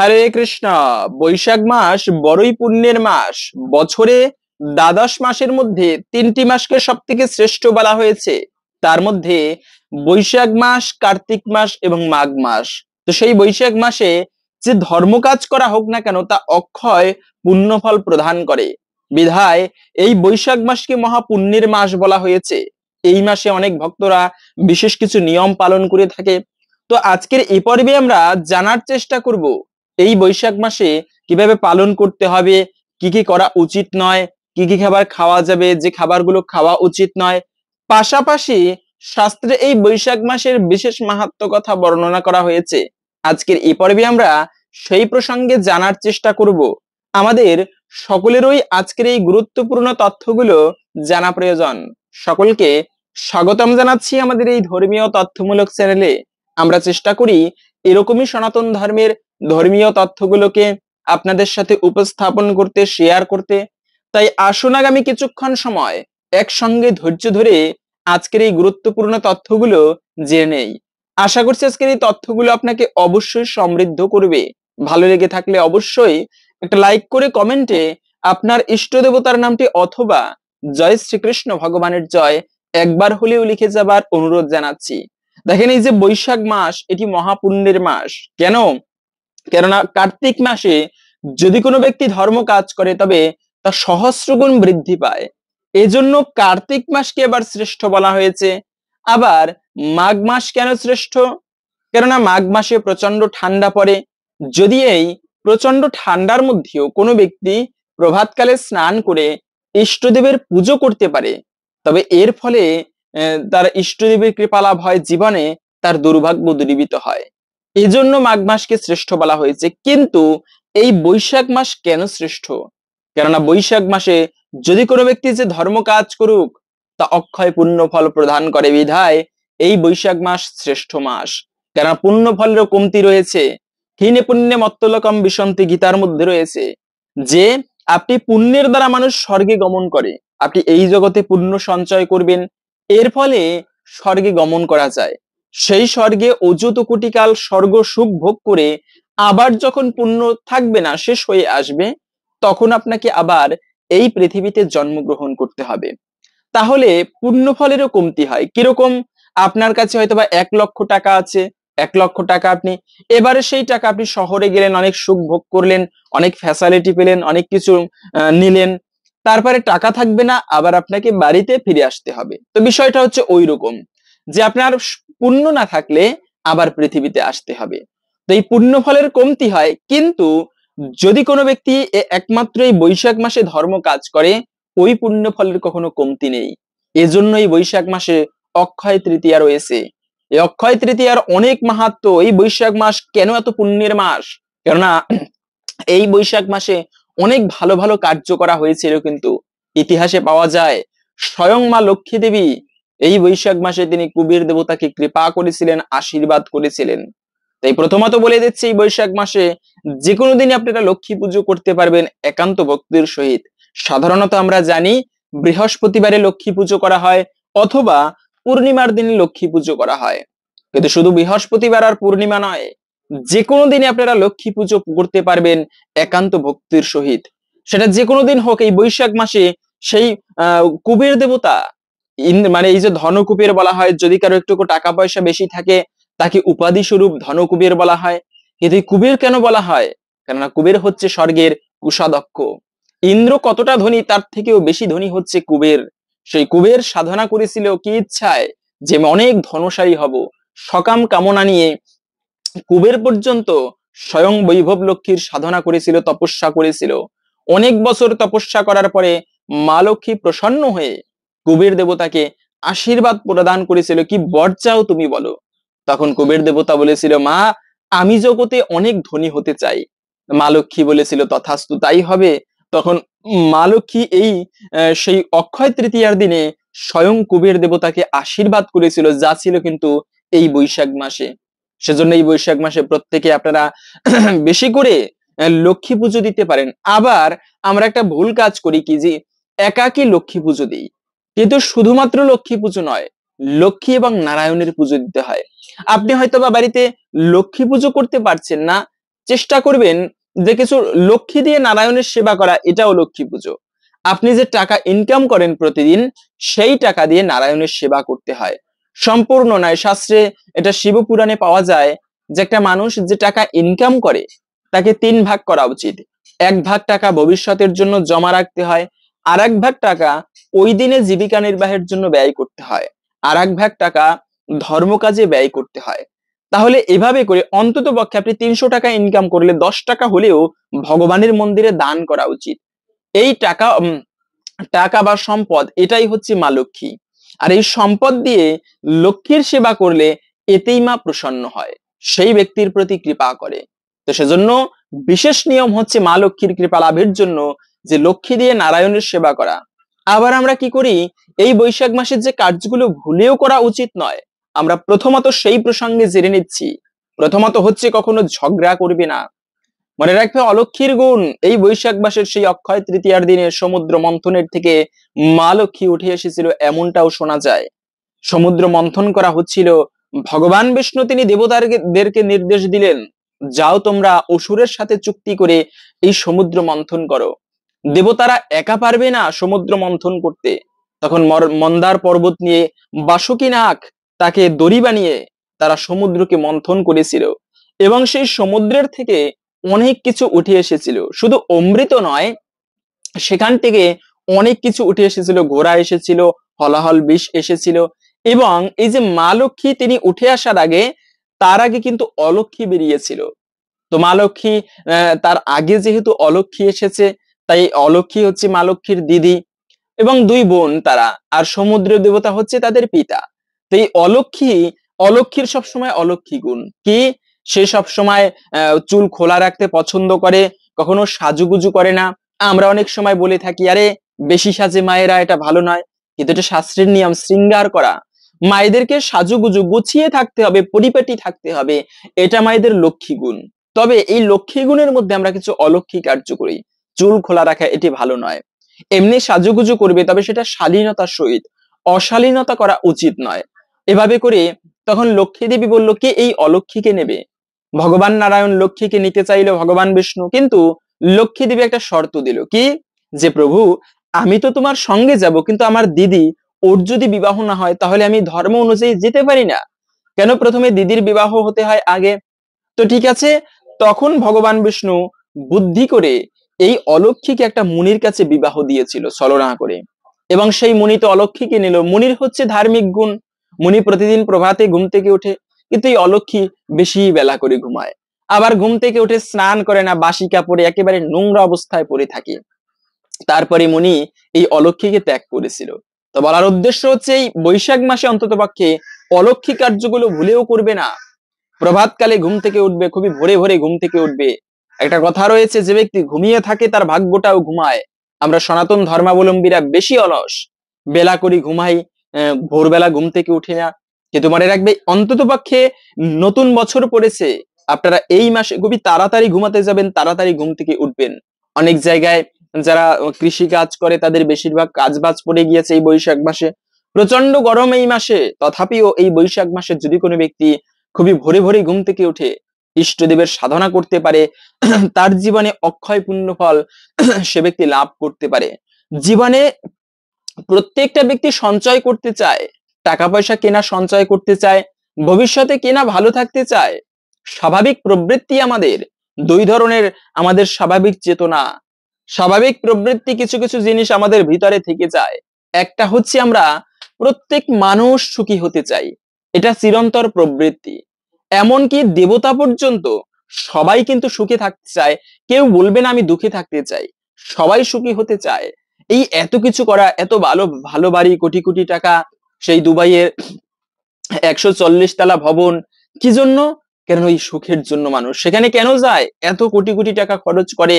হরে কৃষ্ণ। বৈশাখ মাস বড়ই পুণ্যের মাস। বছরে দ্বাদশ মাসের মধ্যে 3টি মাসকে সব থেকে শ্রেষ্ঠ বলা হয়েছে। তার মধ্যে বৈশাখ মাস, কার্তিক মাস এবং মাঘ মাস। তো সেই বৈশাখ মাসে যে ধর্ম কাজ করা হোক না কেন তা অক্ষয় পুণ্যফল প্রদান করে। বিধায় এই বৈশাখ মাসকে মহাপুণ্যের মাস বলা হয়েছে। এই মাসে অনেক ভক্তরা বিশেষ কিছু নিয়ম পালন করে থাকে। তো আজকের এই পর্বে আমরা জানার চেষ্টা করব এই বৈশাখ মাসে কিভাবে পালন করতে হবে, কি কি করা উচিত নয়, কি কি খাবার খাওয়া যাবে, যে খাবারগুলো খাওয়া উচিত নয়। পাশাপাশি শাস্ত্রে এই বৈশাখ মাসের বিশেষ মাহাত্ম্য কথা বর্ণনা করা হয়েছে। আজকের এই পর্বে আমরা সেই প্রসঙ্গে জানার চেষ্টা করব। আমাদের সকলেরই আজকের এই গুরুত্বপূর্ণ তথ্যগুলো জানা প্রয়োজন। সকলকে স্বাগতম জানাচ্ছি আমাদের এই ধর্মীয় তথ্যমূলক চ্যানেলে। আমরা চেষ্টা করি এরকমই সনাতন ধর্মের ধর্মীয় তথ্যগুলোকে আপনাদের সাথে উপস্থাপন করতে, শেয়ার করতে। তাই আসুন আগামী কিছুক্ষণ সময় একসঙ্গে ধৈর্য ধরে আজকের এই গুরুত্বপূর্ণ তথ্যগুলো জেনে নেই। আশা করছি আজকের এই তথ্যগুলো আপনাকে অবশ্যই সমৃদ্ধ করবে। ভালো লেগে থাকলে অবশ্যই একটা লাইক করে কমেন্টে আপনার ইষ্ট দেবতার নামটি অথবা জয় শ্রীকৃষ্ণ ভগবানের জয় একবার হলেও লিখে যাবার অনুরোধ জানাচ্ছি। দেখেন, এই যে বৈশাখ মাস এটি মহাপুণ্যের মাস। কেন? কেননা কার্তিক মাসে যদি কোনো ব্যক্তি ধর্ম কাজ করে তবে তা সহস্রগুণ বৃদ্ধি পায়। এজন্য কার্তিক মাসকে আবার শ্রেষ্ঠ বলা হয়েছে। আবার মাঘ মাস কেন শ্রেষ্ঠ? কেননা মাঘ মাসে প্রচন্ড ঠান্ডা পড়ে। যদি এই প্রচন্ড ঠান্ডার মধ্যেও কোনো ব্যক্তি প্রভাতকালে স্নান করে ইষ্টদেবের পুজো করতে পারে তবে এর ফলে তার ইষ্টদেবের কৃপা লাভ হয়, জীবনে তার দুর্ভাগ্য দূরীভূত হয়। এজন্য মাঘ মাসকে শ্রেষ্ঠ বলা হয়েছে। কিন্তু এই বৈশাখ মাস কেন শ্রেষ্ঠ? কেননা বৈশাখ মাসে যদি কোনো ব্যক্তি যে ধর্ম কাজ করুক তা অক্ষয় পুণ্য ফল প্রদান করে। বিধায় এই বৈশাখ মাস শ্রেষ্ঠ মাস। কেননা পুণ্য ফলেরও কমতি রয়েছে। হীনে পুণ্যে মত্তলোকম বিশন্তি গীতার মধ্যে রয়েছে যে আপনি পুণ্যের দ্বারা মানুষ স্বর্গে গমন করে। আপনি এই জগতে পুণ্য সঞ্চয় করবেন, এর ফলে স্বর্গে গমন করা যায়। সেই স্বর্গে অযুত কোটিকাল স্বর্গ সুখ ভোগ করে আবার যখন পুণ্য থাকবে না, শেষ হয়ে আসবে, তখন আপনাকে আবার এই পৃথিবীতে জন্মগ্রহণ করতে হবে। তাহলে পুণ্য ফলেরও কমতি হয়। কিরকম? আপনার কাছে হয়তো বা 1,00,000 টাকা আছে। 1,00,000 টাকা আপনি এবারে সেই টাকা আপনি শহরে গেলেন, অনেক সুখ ভোগ করলেন, অনেক ফ্যাসিলিটি পেলেন, অনেক কিছু নিলেন। তারপরে টাকা থাকবে না, আবার আপনাকে বাড়িতে ফিরে আসতে হবে। তো বিষয়টা হচ্ছে ওই রকম যে আপনার পুণ্য না থাকলে আবার পৃথিবীতে আসতে হবে। তো এই পুণ্য ফলের কমতি হয়। কিন্তু যদি কোনো ব্যক্তি একমাত্র এই বৈশাখ মাসে ধর্ম কাজ করে, ওই পুণ্য ফলের কখনো কমতি নেই। এজন্য এই বৈশাখ মাসে অক্ষয় তৃতীয়া রয়েছে। এই অক্ষয় তৃতীয়ার অনেক মাহাত্ম্য। এই বৈশাখ মাস কেন এত পুণ্যের মাস? কেননা এই বৈশাখ মাসে অনেক ভালো ভালো কার্য করা হয়েছিল, কিন্তু ইতিহাসে পাওয়া যায় স্বয়ং মা লক্ষ্মী দেবী এই বৈশাখ মাসে তিনি কুবের দেবতাকে কৃপা করেছিলেন, আশীর্বাদ করেছিলেন। তাই প্রথমত বলে দিচ্ছি, এই বৈশাখ মাসে যে কোনো দিনই আপনারা লক্ষ্মী পুজো করতে পারবেন একান্ত ভক্তির সহিত। সাধারণত আমরা জানি বৃহস্পতিবারে লক্ষ্মী পুজো করা হয় অথবা পূর্ণিমার দিনে লক্ষ্মী পুজো করা হয়। কিন্তু শুধু বৃহস্পতিবার আর পূর্ণিমা নয়, যে কোনো দিনে আপনারা লক্ষ্মী পুজো করতে পারবেন একান্ত ভক্তির সহিত। সেটা যে কোনো দিন হোক। এই বৈশাখ মাসে সেই কুবের দেবতা মানে এই যে ধনকুবের বলা হয়, যদি কারো একটু টাকা পয়সা বেশি থাকে তাকে উপাধি স্বরূপ ধনকুবের বলা হয়। কিন্তু এই কুবের কেন বলা হয়? কেননা কুবের হচ্ছে স্বর্গের কোষাধ্যক্ষ। ইন্দ্র কতটা ধনী, তার থেকেও বেশি ধনী হচ্ছে কুবের। সেই কুবের সাধনা করেছিল কি ইচ্ছায়? যে অনেক ধনশালী হব। সকাম কামনা নিয়ে কুবের পর্যন্ত স্বয়ং বৈভব লক্ষ্মীর সাধনা করেছিল, তপস্যা করেছিল। অনেক বছর তপস্যা করার পরে মা লক্ষ্মী প্রসন্ন হয়ে কুবের দেবতাকে আশীর্বাদ প্রদান করেছিল, কি বর চাও তুমি বলো। তখন কুবের দেবতা বলেছিল, মা আমি জগতে অনেক ধনী হতে চাই। মা লক্ষ্মী বলেছিল তথাস্তু, তাই হবে। তখন মা লক্ষ্মী এই সেই অক্ষয় তৃতীয়ার দিনে স্বয়ং কুবের দেবতাকে আশীর্বাদ করেছিল, যা ছিল কিন্তু এই বৈশাখ মাসে। সেজন্য এই বৈশাখ মাসে প্রত্যেকে আপনারা বেশি করে লক্ষ্মী পুজো দিতে পারেন। আবার আমরা একটা ভুল কাজ করি কি, যে একাকী লক্ষ্মী পুজো দিই। কিন্তু শুধুমাত্র লক্ষ্মী পুজো নয়, লক্ষ্মী এবং নারায়ণের পুজো দিতে হয়। আপনি হয়তো বা বাড়িতে লক্ষ্মী পুজো করতে পারছেন না, চেষ্টা করবেন যে কিছু লক্ষ্মী দিয়ে নারায়ণের সেবা করা, এটাও লক্ষ্মী পুজো। আপনি যে টাকা ইনকাম করেন প্রতিদিন, সেই টাকা দিয়ে নারায়ণের সেবা করতে হয়। সম্পূর্ণ নয়, শাস্ত্রে এটা শিবপুরাণে পাওয়া যায় যে একটা মানুষ যে টাকা ইনকাম করে তাকে 3 ভাগ করা উচিত। 1 ভাগ টাকা ভবিষ্যতের জন্য জমা রাখতে হয়, আর 1 ভাগ টাকা ওই দিনে জীবিকা নির্বাহের জন্য ব্যয় করতে হয়, আর 1 ভাগ টাকা ধর্ম কাজে ব্যয় করতে হয়। তাহলে এভাবে করে অন্তত পক্ষে আপনি 300 টাকা ইনকাম করলে 10 টাকা হলেও ভগবানের মন্দিরে দান করা উচিত। এই টাকা টাকা বা সম্পদ, এটাই হচ্ছে মা লক্ষ্মী। আর এই সম্পদ দিয়ে লক্ষ্মীর সেবা করলে এতেই মা প্রসন্ন হয়, সেই ব্যক্তির প্রতি কৃপা করে। তো সেজন্য বিশেষ নিয়ম হচ্ছে মা লক্ষ্মীর কৃপা লাভের জন্য যে লক্ষ্মী দিয়ে নারায়ণের সেবা করা। আবার আমরা কি করি, এই বৈশাখ মাসের যে কাজগুলো ভুলেও করা উচিত নয়, আমরা প্রথমত সেই প্রসঙ্গে জেনে নিচ্ছি। প্রথমত হচ্ছে কখনো ঝগড়া করবে না। মনে রাখবে অলক্ষীর গুণ, এই বৈশাখ মাসের সেই অক্ষয় তৃতীয়ার দিনে সমুদ্র মন্থনের থেকে মা লক্ষ্মী উঠে এসেছিল, এমনটাও শোনা যায়। সমুদ্র মন্থন করা হচ্ছিল, ভগবান বিষ্ণু তিনি দেবতাদেরকে নির্দেশ দিলেন, যাও তোমরা অসুরের সাথে চুক্তি করে এই সমুদ্র মন্থন করো। দেবতারা একা পারবে না সমুদ্র মন্থন করতে, তখন মন্দার পর্বত নিয়ে বাসুকীনাগ তাকে দড়ি বানিয়ে তারা সমুদ্রকে মন্থন করেছিল, এবং সেই সমুদ্রের থেকে অনেক কিছু উঠে এসেছিল। শুধু অমৃত নয়, সেখান থেকে অনেক কিছু উঠে এসেছিল, ঘোড়া এসেছিল, হলাহল বিষ এসেছিল। এবং এই যে মা লক্ষ্মী তিনি উঠে আসার আগে, তার আগে কিন্তু অলক্ষ্মী বেরিয়েছিল। তো মা লক্ষ্মী তার আগে যেহেতু অলক্ষ্মী এসেছে, তাই অলক্ষ্মী হচ্ছে মা লক্ষ্মীর দিদি এবং 2 বোন তারা, আর সমুদ্র দেবতা হচ্ছে তাদের পিতা। তো এই অলক্ষ্মীর সবসময় অলক্ষ্মী গুণ কি, সে সবসময় চুল খোলা রাখতে পছন্দ করে, কখনো সাজুগুজু করে না। আমরা অনেক সময় বলে থাকি, আরে বেশি সাজে মায়েরা, এটা ভালো নয়, কিন্তু এটা শাস্ত্রের নিয়ম, শৃঙ্গার করা। মায়েদেরকে সাজুগুজু গুছিয়ে থাকতে হবে, পরিপাটি থাকতে হবে, এটা মায়েদের লক্ষ্মী গুণ। তবে এই লক্ষ্মী গুণের মধ্যে আমরা কিছু অলক্ষ্মী কার্য করি, চুল খোলা রাখা এটি ভালো নয়। এমনি সাজুগুজু করবে, তবে সেটা শালীনতার সহিত, অশালীনতা করা উচিত নয়। এভাবে করে তখন লক্ষ্মী দেবী বলল, কে এই অলক্ষ্মীকে নেবে? ভগবান নারায়ণ লক্ষ্মীকে নিতে চাইলো, ভগবান বিষ্ণু, কিন্তু লক্ষ্মী দেবী একটা শর্ত দিল, কি, যে প্রভু আমি তো তোমার সঙ্গে যাব, কিন্তু আমার দিদি, ওর যদি বিবাহ না হয় তাহলে আমি ধর্ম অনুযায়ী যেতে পারি না। কেন প্রথমে দিদির বিবাহ হতে হয় আগে? তো ঠিক আছে, তখন ভগবান বিষ্ণু বুদ্ধি করে এই অলক্ষ্মীকে একটা মুনির কাছে বিবাহ দিয়েছিল ছলনা করে, এবং সেই মুনি তো অলক্ষ্মীকে নিল। মুনির হচ্ছে ধার্মিক গুণ, মুনি প্রতিদিন প্রভাতে ঘুম থেকে ওঠে, কিন্তু এই অলক্ষ্মী বেশি বেলা করে ঘুমায়, আবার ঘুম থেকে উঠে স্নান করে না, বাসি কাপড়ে একেবারে নোংরা অবস্থায় পড়ে থাকে। তারপরে মুনি এই অলক্ষ্মীকে ত্যাগ করেছিল। তো বলার উদ্দেশ্য হচ্ছে, এই বৈশাখ মাসে অন্তত পক্ষে অলক্ষ্মী কার্যগুলো ভুলেও করবে না। প্রভাতকালে ঘুম থেকে উঠবে, খুবই ভোরে ভোরে ঘুম থেকে উঠবে। একটা কথা রয়েছে, যে ব্যক্তি ঘুমিয়ে থাকে তার ভাগ্যটাও ঘুমায়। আমরা সনাতন ধর্মাবলম্বীরা বেশি অলস, বেলা করে ঘুমাই, ভোরবেলা ঘুম থেকে উঠি না। কিন্তু মনে রাখবে, অন্তত পক্ষে নতুন বছর পড়েছে, আপনারা এই মাসে খুবই তাড়াতাড়ি ঘুমাতে যাবেন, তাড়াতাড়ি ঘুম থেকে উঠবেন। অনেক জায়গায় যারা কৃষি কাজ করে তাদের বেশিরভাগ কাজ বাজ পড়ে গিয়েছে এই বৈশাখ মাসে, প্রচন্ড গরম এই মাসে, তথাপিও এই বৈশাখ মাসে যদি কোনো ব্যক্তি খুবই ভোরে ভোরে ঘুম থেকে উঠে ইষ্টদেবের সাধনা করতে পারে, তার জীবনে অক্ষয় পুণ্য ফল সে ব্যক্তি লাভ করতে পারে। জীবনে প্রত্যেকটা ব্যক্তি সঞ্চয় করতে চায়, টাকা পয়সা কেনা সঞ্চয় করতে চায়, ভবিষ্যতে কেনা ভালো থাকতে চায়। স্বাভাবিক প্রবৃত্তি আমাদের 2 ধরনের, আমাদের স্বাভাবিক চেতনা, স্বাভাবিক প্রবৃত্তি, কিছু কিছু জিনিস আমাদের ভিতরে থেকে যায়। একটা হচ্ছে আমরা প্রত্যেক মানুষ সুখী হতে চাই, এটা চিরন্তর প্রবৃত্তি। এমনকি দেবতা পর্যন্ত সবাই কিন্তু সুখে থাকতে চায়, কেউ বলবে না আমি দুঃখে থাকতে চাই, সবাই সুখী হতে চায়। এই এত কিছু করা, এত ভালো ভালো বাড়ি, কোটি কোটি টাকা, সেই দুবাইয়ের 140 তলা ভবন, কি জন্য? কেন ওই সুখের জন্য মানুষ সেখানে কেন যায়, এত কোটি কোটি টাকা খরচ করে।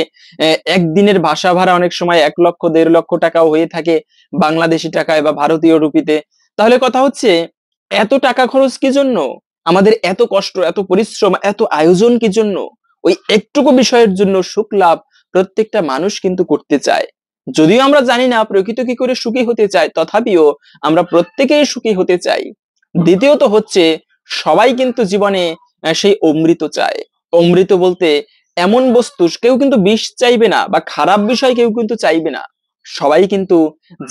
একদিনের বাসা ভাড়া অনেক সময় 1 লক্ষ 1.5 লক্ষ টাকাও হয়ে থাকে বাংলাদেশি টাকায় বা ভারতীয় রুপিতে। তাহলে কথা হচ্ছে, এত টাকা খরচ কি জন্য? আমাদের এত কষ্ট, এত পরিশ্রম, এত আয়োজন কি জন্য? ওই একটুকু বিষয়ের জন্য সুখ লাভ প্রত্যেকটা মানুষ কিন্তু করতে চায়। যদিও আমরা জানি না প্রকৃত কি করে সুখী হতে চায়, তথাপিও আমরা প্রত্যেকেই সুখী হতে চাই। দ্বিতীয়ত হচ্ছে, সবাই কিন্তু জীবনে সেই অমৃত চায়। অমৃত বলতে এমন বস্তু কেউ কিন্তু বিষ চাইবে না, বা খারাপ বিষয় কেউ কিন্তু চাইবে না। সবাই কিন্তু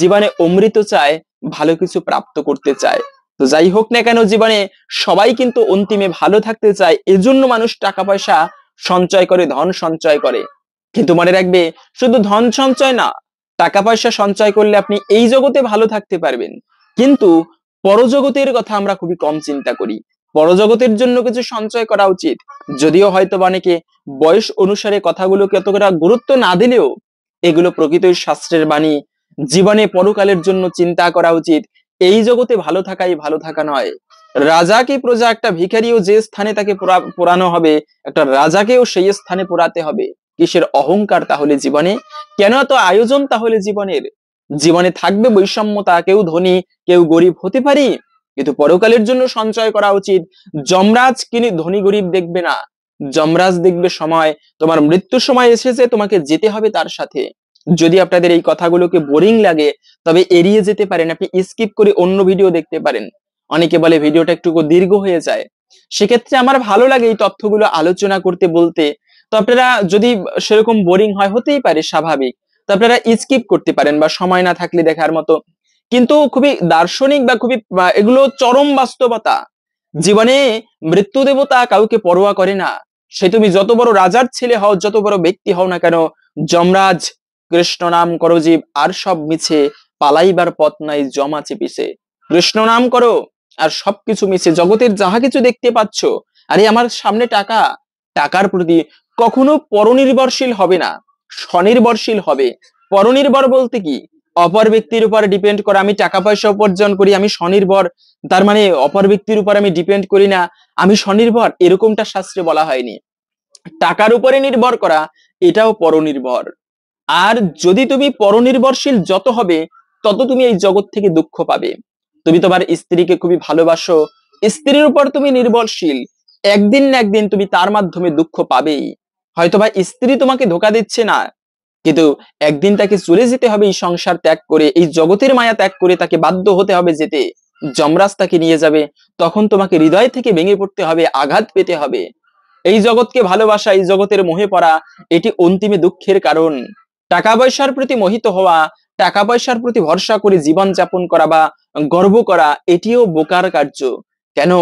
জীবনে অমৃত চায়, ভালো কিছু প্রাপ্ত করতে চায়। তো যাই হোক না কেন, জীবনে সবাই কিন্তু অন্তিমে ভালো থাকতে চায়, এজন্য মানুষ টাকা পয়সা সঞ্চয় করে, ধন সঞ্চয় করে। কিন্তু মনে রাখবে, শুধু ধন সঞ্চয় না, টাকা পয়সা সঞ্চয় করলে আপনি এই জগতে ভালো থাকতে পারবেন, কিন্তু পরজগতের কথা আমরা খুবই কম চিন্তা করি। পরজগতের জন্য কিছু সঞ্চয় করা উচিত। যদিও হয়তো অনেকে বয়স অনুসারে কথাগুলোকে এতটা গুরুত্ব না দিলেও এগুলো প্রকৃতই শাস্ত্রের বাণী। জীবনে পরকালের জন্য চিন্তা করা উচিত। এই জগতে ভালো থাকাই ভালো থাকা নয়। রাজা কি প্রজা, একটা ভিখারিও যে স্থানে তাকে পোড়ানো হবে, একটা রাজাকেও সেই স্থানে পোড়াতে হবে। কিসের অহংকার তাহলে জীবনে? কেন এত আয়োজন তাহলে জীবনের? জীবনে থাকবে বৈষম্যতা, কেউ ধনী কেউ গরিব হতে পারি, কিন্তু পরকালের জন্য সঞ্চয় করা উচিত। যমরাজ কিনে ধনী গরিব দেখবে না, যমরাজ দেখবে সময়, তোমার মৃত্যুর সময় এসেছে, তোমাকে যেতে হবে তার সাথে। যদি আপনাদের এই কথাগুলোকে বোরিং লাগে তবে এড়িয়ে যেতে পারেন, আপনি স্কিপ করে অন্য ভিডিও দেখতে পারেন। অনেকে বলে ভিডিওটা একটু দীর্ঘ হয়ে যায়, সেক্ষেত্রে আমার ভালো লাগে এই তথ্যগুলো আলোচনা করতে বলতে। তো আপনারা যদি সেরকম বোরিং হয়, হতেই পারে, স্বাভাবিক, তো আপনারা স্কিপ করতে পারেন বা সময় না থাকলে দেখার মতো। কিন্তু খুবই দার্শনিক বা খুবই এগুলো চরম বাস্তবতা। জীবনে মৃত্যু দেবতা কাউকে পরোয়া করে না। সে তুমি যত বড় রাজার ছেলে হও, যত বড় ব্যক্তি হও না কেন, যমরাজ কৃষ্ণ নাম করো জীব, আর সব মিছে, পালাইবার পথ নাই জমা চেপিছে। কৃষ্ণ নাম করো আর সবকিছু মিছে, জগতের যাহা কিছু দেখতে পাচ্ছ, আরে আমার সামনে টাকা, টাকার প্রতি কখনো পরনির্ভরশীল হবে না, স্বনির্ভরশীল হবে। পরনির্ভর বলতে কি? অপর ব্যক্তির উপর ডিপেন্ড করা। আমি টাকা পয়সা উপার্জন করি, আমি স্বনির্ভর, তার মানে অপর ব্যক্তির উপর আমি ডিপেন্ড করি না, আমি স্বনির্ভর, এরকমটা শাস্ত্রে বলা হয়নি। টাকার উপরে নির্ভর করা, এটাও পরনির্ভর। আর যদি তুমি পরনির্ভরশীল যত হবে, তত তুমি এই জগৎ থেকে দুঃখ পাবে। তুমি তোমার স্ত্রীকে খুবই ভালোবাসো, স্ত্রীর উপর তুমি নির্ভরশীল, একদিন না একদিন তুমি তার মাধ্যমে দুঃখ পাবেই। হয়তোবা স্ত্রী তোমাকে ধোকা দিচ্ছে না, কিন্তু একদিন তাকে চলে যেতে হবে, এই সংসার ত্যাগ করে, এই জগতের মায়া ত্যাগ করে তাকে বাধ্য হতে হবে যেতে। যমরাজ তাকে নিয়ে যাবে, তখন তোমাকে হৃদয় থেকে ভেঙে পড়তে হবে, আঘাত পেতে হবে। এই জগৎকে ভালোবাসা, এই জগতের মোহে পড়া, এটি অন্তিমে দুঃখের কারণ। টাকা পয়সার প্রতি মোহিত হওয়া, টাকা পয়সার প্রতি ভরসা করে জীবন যাপন করা বা গর্ব করা, এটিও বোকার কার্য। কেন?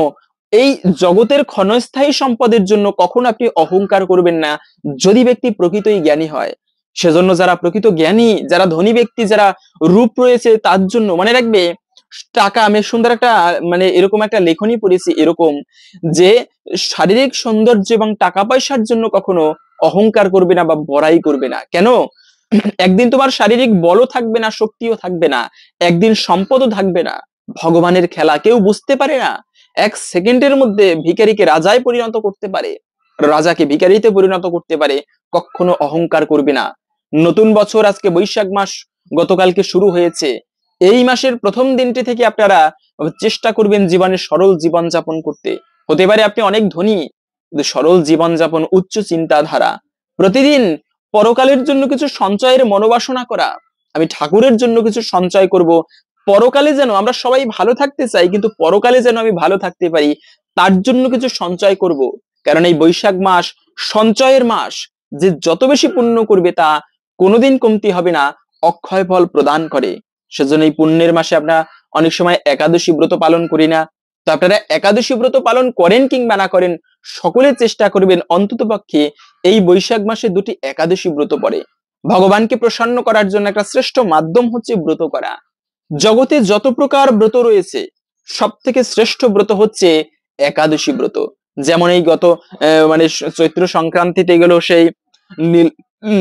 এই জগতের ক্ষণস্থায়ী সম্পদের জন্য কখনো আপনি অহংকার করবেন না, যদি ব্যক্তি প্রকৃতই জ্ঞানী হয়। সেজন্য যারা প্রকৃত জ্ঞানী, যারা ধনী ব্যক্তি, যারা রূপ রয়েছে, তার জন্য মনে রাখবে, টাকা, আমি সুন্দর একটা এরকম একটা লেখনী পড়েছি এরকম, যে শারীরিক সৌন্দর্য এবং টাকা পয়সার জন্য কখনো অহংকার করবে না বা বড়াই করবে না। কেন? একদিন তোমার শারীরিক বলও থাকবে না, শক্তিও থাকবে না, একদিন সম্পদও থাকবে না। ভগবানের খেলা কেউ বুঝতে পারে না। এক সেকেন্ডের মধ্যে ভিখারিকে রাজায় পরিণত করতে পারে, রাজাকে ভিখারিতে পরিণত করতে পারে। কখনো অহংকার করবে না। নতুন বছর আজকে বৈশাখ মাস গতকালকে শুরু হয়েছে। এই মাসের প্রথম দিনটি থেকে আপনারা চেষ্টা করবেন জীবনে সরল জীবন যাপন করতে। হতে পারে আপনি অনেক ধনী, কিন্তু সরল জীবন যাপন, উচ্চ চিন্তাধারা, প্রতিদিন পরকালের জন্য কিছু সঞ্চয়ের মনোবাসনা করা। আমি ঠাকুরের জন্য কিছু সঞ্চয় করব, পরকালে যেন, আমরা সবাই ভালো থাকতে চাই, কিন্তু পরকালে যেন আমি ভালো থাকতে পারি, তার জন্য কিছু সঞ্চয় করব। কারণ এই বৈশাখ মাস সঞ্চয়ের মাস। যে যত বেশি পুণ্য করবে তা কোনোদিন কমতি হবে না, অক্ষয় ফল প্রদান করে। সেজন্য এই পুণ্যের মাসে আমরা অনেক সময় একাদশী ব্রত পালন করি না। তো আপনারা একাদশী ব্রত পালন করেন কিংবা না করেন, সকলে চেষ্টা করবেন অন্তত পক্ষে এই বৈশাখ মাসে 2টি একাদশী ব্রত পড়ে। ভগবানকে প্রসন্ন করার জন্য একটা শ্রেষ্ঠ মাধ্যম হচ্ছে ব্রত করা। জগতে যত প্রকার ব্রত রয়েছে, সব থেকে শ্রেষ্ঠ ব্রত হচ্ছে একাদশী ব্রত। যেমন এই গত চৈত্র সংক্রান্তিতে গেল সেই নীল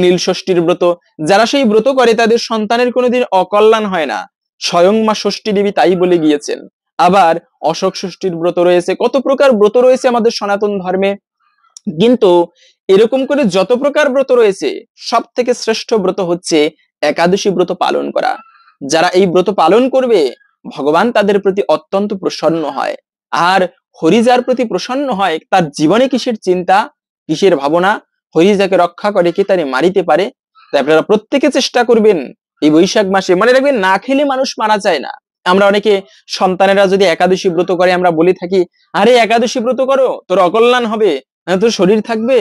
নীল ষষ্ঠীর ব্রত। যারা সেই ব্রত করে তাদের সন্তানের কোনোদিন অকল্যাণ হয় না, স্বয়ং মা ষষ্ঠী দেবী তাই বলে গিয়েছেন। আবার অশোক ষষ্ঠীর ব্রত রয়েছে, কত প্রকার ব্রত রয়েছে আমাদের সনাতন ধর্মে। কিন্তু এরকম করে যত প্রকার ব্রত রয়েছে, সব থেকে শ্রেষ্ঠ ব্রত হচ্ছে একাদশী ব্রত পালন করা। যারা এই ব্রত পালন করবে, ভগবান তাদের প্রতি অত্যন্ত প্রসন্ন হয়। আর হরি যার প্রতি প্রসন্ন হয়, তার জীবনে কিসের চিন্তা, কিসের ভাবনা? হরি যাকে রক্ষা করে, কে তারে মারিতে পারে? তাই আপনারা প্রত্যেকে চেষ্টা করবেন এই বৈশাখ মাসে। মনে রাখবেন, না খেলে মানুষ মারা যায় না। আমরা অনেকে সন্তানেরা যদি একাদশী ব্রত করে, আমরা বলে থাকি, আরে একাদশী ব্রত করো, তোর অকল্যাণ হবে, তোর শরীর থাকবে।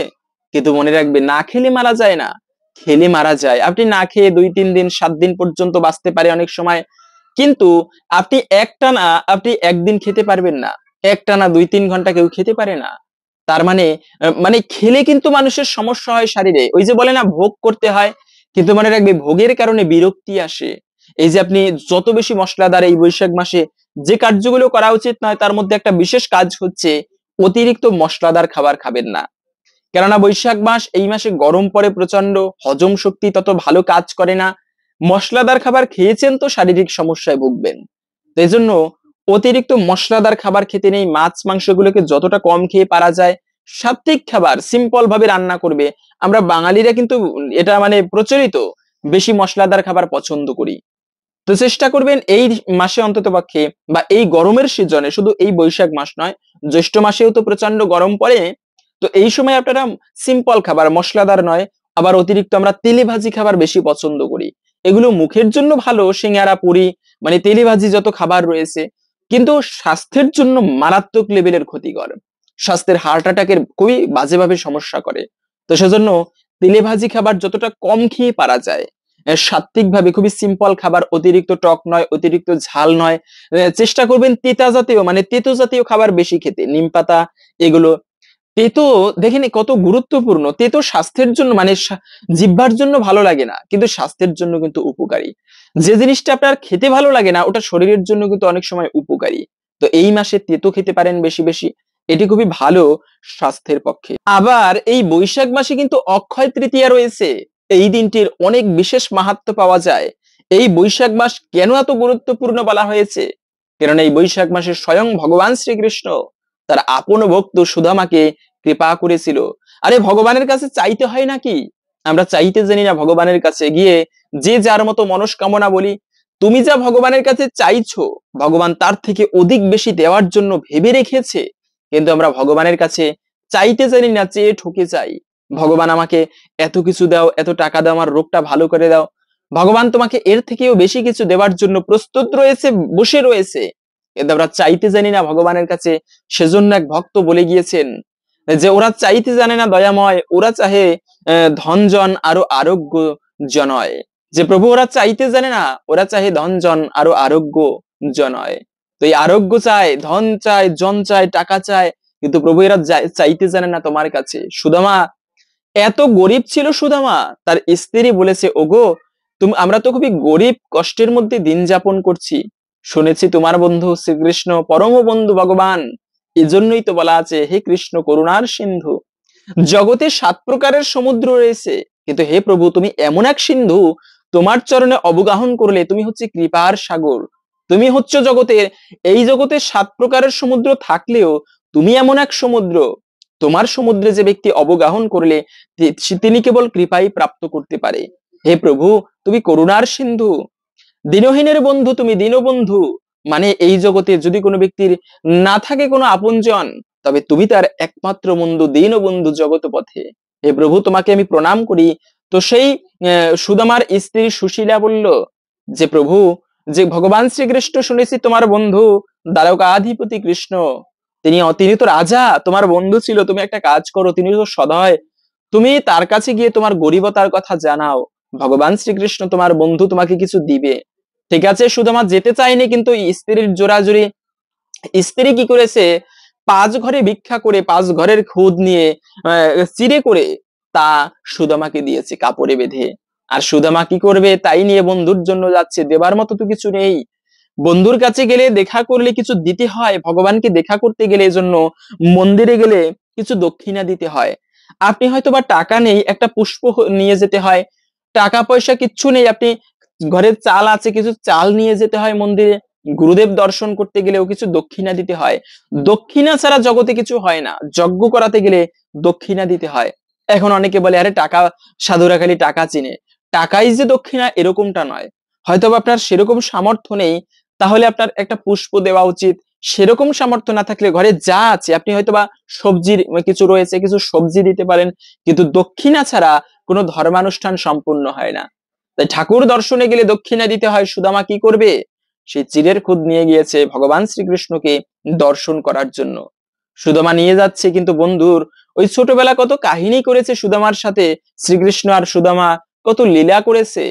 কিন্তু মনে রাখবে, না খেলে মারা যায় না, খেলে মারা যায়। আপনি না খেয়ে 2-3 দিন 7 দিন পর্যন্ত বাঁচতে পারে অনেক সময়, কিন্তু আপনি একটানা আপনি একদিন খেতে পারবেন না, একটানা 2-3 ঘন্টা কেউ খেতে পারে না। তার মানে মানে খেলে কিন্তু মানুষের সমস্যা হয় শরীরে, ওই যে বলে না ভোগ করতে হয়, কিন্তু মনে রাখবে ভোগের কারণে বিরক্তি আসে। এই যে আপনি যত বেশি মশলাদার এই বৈশাখ মাসে যে কার্যগুলো করা উচিত নয়, তার মধ্যে একটা বিশেষ কাজ হচ্ছে অতিরিক্ত মশলাদার খাবার খাবেন না। কেননা বৈশাখ মাস, এই মাসে গরম পড়ে প্রচন্ড, হজম শক্তি তত ভালো কাজ করে না। মশলাদার খাবার খেয়েছেন তো শারীরিক সমস্যায় ভুগবেন। তো এই জন্য অতিরিক্ত মশলাদার খাবার খেতে নেই। মাছ মাংস গুলোকে যতটা কম খেয়ে পারা যায়, সাত্বিক খাবার সিম্পল ভাবে রান্না করবে। আমরা বাঙালিরা কিন্তু এটা মানে প্রচলিত, বেশি মশলাদার খাবার পছন্দ করি। তো চেষ্টা করবেন এই মাসে অন্তত পক্ষে, বা এই গরমের সিজনে, শুধু এই বৈশাখ মাস নয়, জ্যৈষ্ঠ মাসেও তো প্রচন্ড গরম পড়ে। তো এই সময় আপনারা সিম্পল খাবার, মশলাদার নয়, আবার অতিরিক্ত আমরা তেলে ভাজি খাবার বেশি পছন্দ করি। এগুলো মুখের জন্য ভালো, সিঙ্গারা পুরি মানে তেলে ভাজি যত খাবার রয়েছে, কিন্তু স্বাস্থ্যের জন্য মারাত্মক লেভেলের ক্ষতিকর, স্বাস্থ্যের হার্ট অ্যাটাকের খুবই বাজেভাবে সমস্যা করে। তো সেজন্য তেলে ভাজি খাবার যতটা কম খেয়ে পারা যায়, সাত্বিক ভাবে খুবই সিম্পল খাবার, অতিরিক্ত টক নয়, অতিরিক্ত ঝাল নয়, চেষ্টা করবেন তেতা জাতীয় মানে তেতো জাতীয় খাবার বেশি খেতে, নিম পাতা এগুলো। তেতো দেখেন কত গুরুত্বপূর্ণ, তেতো স্বাস্থ্যের জন্য মানে জিহ্বার জন্য ভালো লাগে না, কিন্তু স্বাস্থ্যের জন্য কিন্তু উপকারী। যে জিনিসটা আপনার খেতে ভালো লাগে না, ওটা শরীরের জন্য কিন্তু অনেক সময় উপকারী। তো এই মাসে তেতো খেতে পারেন বেশি বেশি, এটি খুবই ভালো স্বাস্থ্যের পক্ষে। আবার এই বৈশাখ মাসে কিন্তু অক্ষয় তৃতীয়া রয়েছে। এই দিনটির অনেক বিশেষ মাহাত্ম্য পাওয়া যায়। এই বৈশাখ মাস কেন এত গুরুত্বপূর্ণ বলা হয়েছে? কারণ এই বৈশাখ মাসে স্বয়ং ভগবান শ্রীকৃষ্ণ তার আপন ভক্ত সুদামাকে কৃপা করেছিল। আরে ভগবানের কাছে চাইতে হয় নাকি? আমরা চাইতে জানি না ভগবানের কাছে গিয়ে যে যার মতো মনস্কামনা বলি। তুমি যা ভগবানের কাছে চাইছো, ভগবান তার থেকে অধিক বেশি দেওয়ার জন্য ভেবে রেখেছে, কিন্তু আমরা ভগবানের কাছে চাইতে জানি না, চেয়ে ঠকে যাই। ভগবান আমাকে এত কিছু দাও, এত টাকা দাও, আমার রোগটা ভালো করে দাও। ভগবান তোমাকে এর থেকেও বেশি কিছু দেওয়ার জন্য প্রস্তুত রয়েছে, বসে রয়েছে, কিন্তু আমরা চাইতে জানি না ভগবানের কাছে। সেজন্য এক ভক্ত বলে গিয়েছেন যে ওরা চাইতে জানে না দয়াময়, ওরা চাহে ধনজন আরো আরোগ্য জনয়। যে প্রভু ওরা চাইতে জানে না, ওরা চাহে ধনজন আরো আরোগ্য জনয়। তো এই আরোগ্য চায়, ধন চায়, জন চায়, টাকা চায়, কিন্তু প্রভু এরা চাইতে জানে না তোমার কাছে। সুদামা এত গরিব ছিল, সুদামা তার স্ত্রী বলেছে, ওগো তুমি, আমরা তো খুবই গরিব কষ্টের মধ্যে দিন যাপন করছি, শুনেছি তোমার বন্ধু শ্রীকৃষ্ণ পরম বন্ধু ভগবান, এজন্যই তো বলা আছে হে কৃষ্ণ করুণার সিন্ধু। জগতে 7 প্রকারের সমুদ্র রয়েছে, কিন্তু হে প্রভু তুমি এমন এক সিন্ধু, তোমার চরণে অবগাহন করলে তুমি হচ্ছে কৃপার সাগর। তুমি হচ্ছে জগতের, এই জগতে 7 প্রকারের সমুদ্র থাকলেও তুমি এমন এক সমুদ্র, তোমার সমুদ্রে যে ব্যক্তি অবগাহন করলে তিনি কেবল কৃপাই প্রাপ্ত করতে পারে। হে প্রভু তুমি করুণার সিন্ধু, দীনহীনের বন্ধু, তুমি দীনবন্ধু। মানে এই জগতে যদি কোনো ব্যক্তির না থাকে কোনো আপনজন, তবে তুমি তার একমাত্র বন্ধু, দীনবন্ধু জগৎ পথে। হে প্রভু তোমাকে আমি প্রণাম করি। তো সেই সুদামার স্ত্রী সুশীলা বলল যে প্রভু, যে ভগবান শ্রীকৃষ্ণ শুনেছি তোমার বন্ধু দ্বারকাধিপতি কৃষ্ণ, তিনি তো রাজা, তোমার বন্ধু ছিল। তুমি একটা কাজ করো, তিনি তো সদয়, তুমি তার কাছে গিয়ে তোমার গরিবতার কথা জানাও, ভগবান শ্রীকৃষ্ণ তোমার বন্ধু তোমাকে কিছু দিবে। ঠিক আছে, সুদামা যেতে চায়নি, কিন্তু স্ত্রীর জোরাজুরি, স্ত্রী কি করেছে, 5 ঘরে ভিক্ষা করে 5 ঘরের খুদ নিয়ে চিড়ে করে তা সুদামাকে দিয়েছে কাপড়ে বেঁধে। আর সুদামা কি করবে, তাই নিয়ে বন্ধুর জন্য যাচ্ছে, দেবার মতো তো কিছু নেই। বন্ধুর কাছে গেলে দেখা করলে কিছু দিতে হয়, ভগবানকে দেখা করতে গেলে, এজন্য মন্দিরে গেলে কিছু দক্ষিণা দিতে হয়। আপনি হয়তো বা টাকা নেই, একটা পুষ্প নিয়ে যেতে হয়, টাকা পয়সা কিচ্ছু নেই, আপনি ঘরের চাল আছে, কিছু চাল নিয়ে যেতে হয় মন্দিরে। গুরুদেব দর্শন করতে গেলেও কিছু দক্ষিণা দিতে হয়। দক্ষিণা ছাড়া জগতে কিছু হয় না, যজ্ঞ করাতে গেলে দক্ষিণা দিতে হয়। এখন অনেকে বলে আরে টাকা, সাধুরা খালি টাকা চিনে, টাকাই যে দক্ষিণা এরকমটা নয়। হয়তো আপনার সেরকম সামর্থ্য নেই, তাহলে আপনার একটা পুষ্প দেওয়া উচিত। সেরকম সামর্থ্য না থাকলে ঘরে যা আছে, আপনি হয়তোবা সবজির কিছু রয়েছে, কিছু সবজি দিতে পারেন, কিন্তু দক্ষিণা ছাড়া কোনো ধর্মানুষ্ঠান সম্পূর্ণ হয় না। তাই ঠাকুর দর্শনে গেলে দক্ষিণা দিতে হয়। সুদামা কি করবে, সেই চিড়ের খুদ নিয়ে গিয়েছে ভগবান শ্রীকৃষ্ণকে দর্শন করার জন্য। সুদামা নিয়ে যাচ্ছে, কিন্তু বন্ধুর ওই ছোটবেলা কত কাহিনী করেছে সুদামার সাথে, শ্রীকৃষ্ণ আর সুদামা কত লীলা করেছে,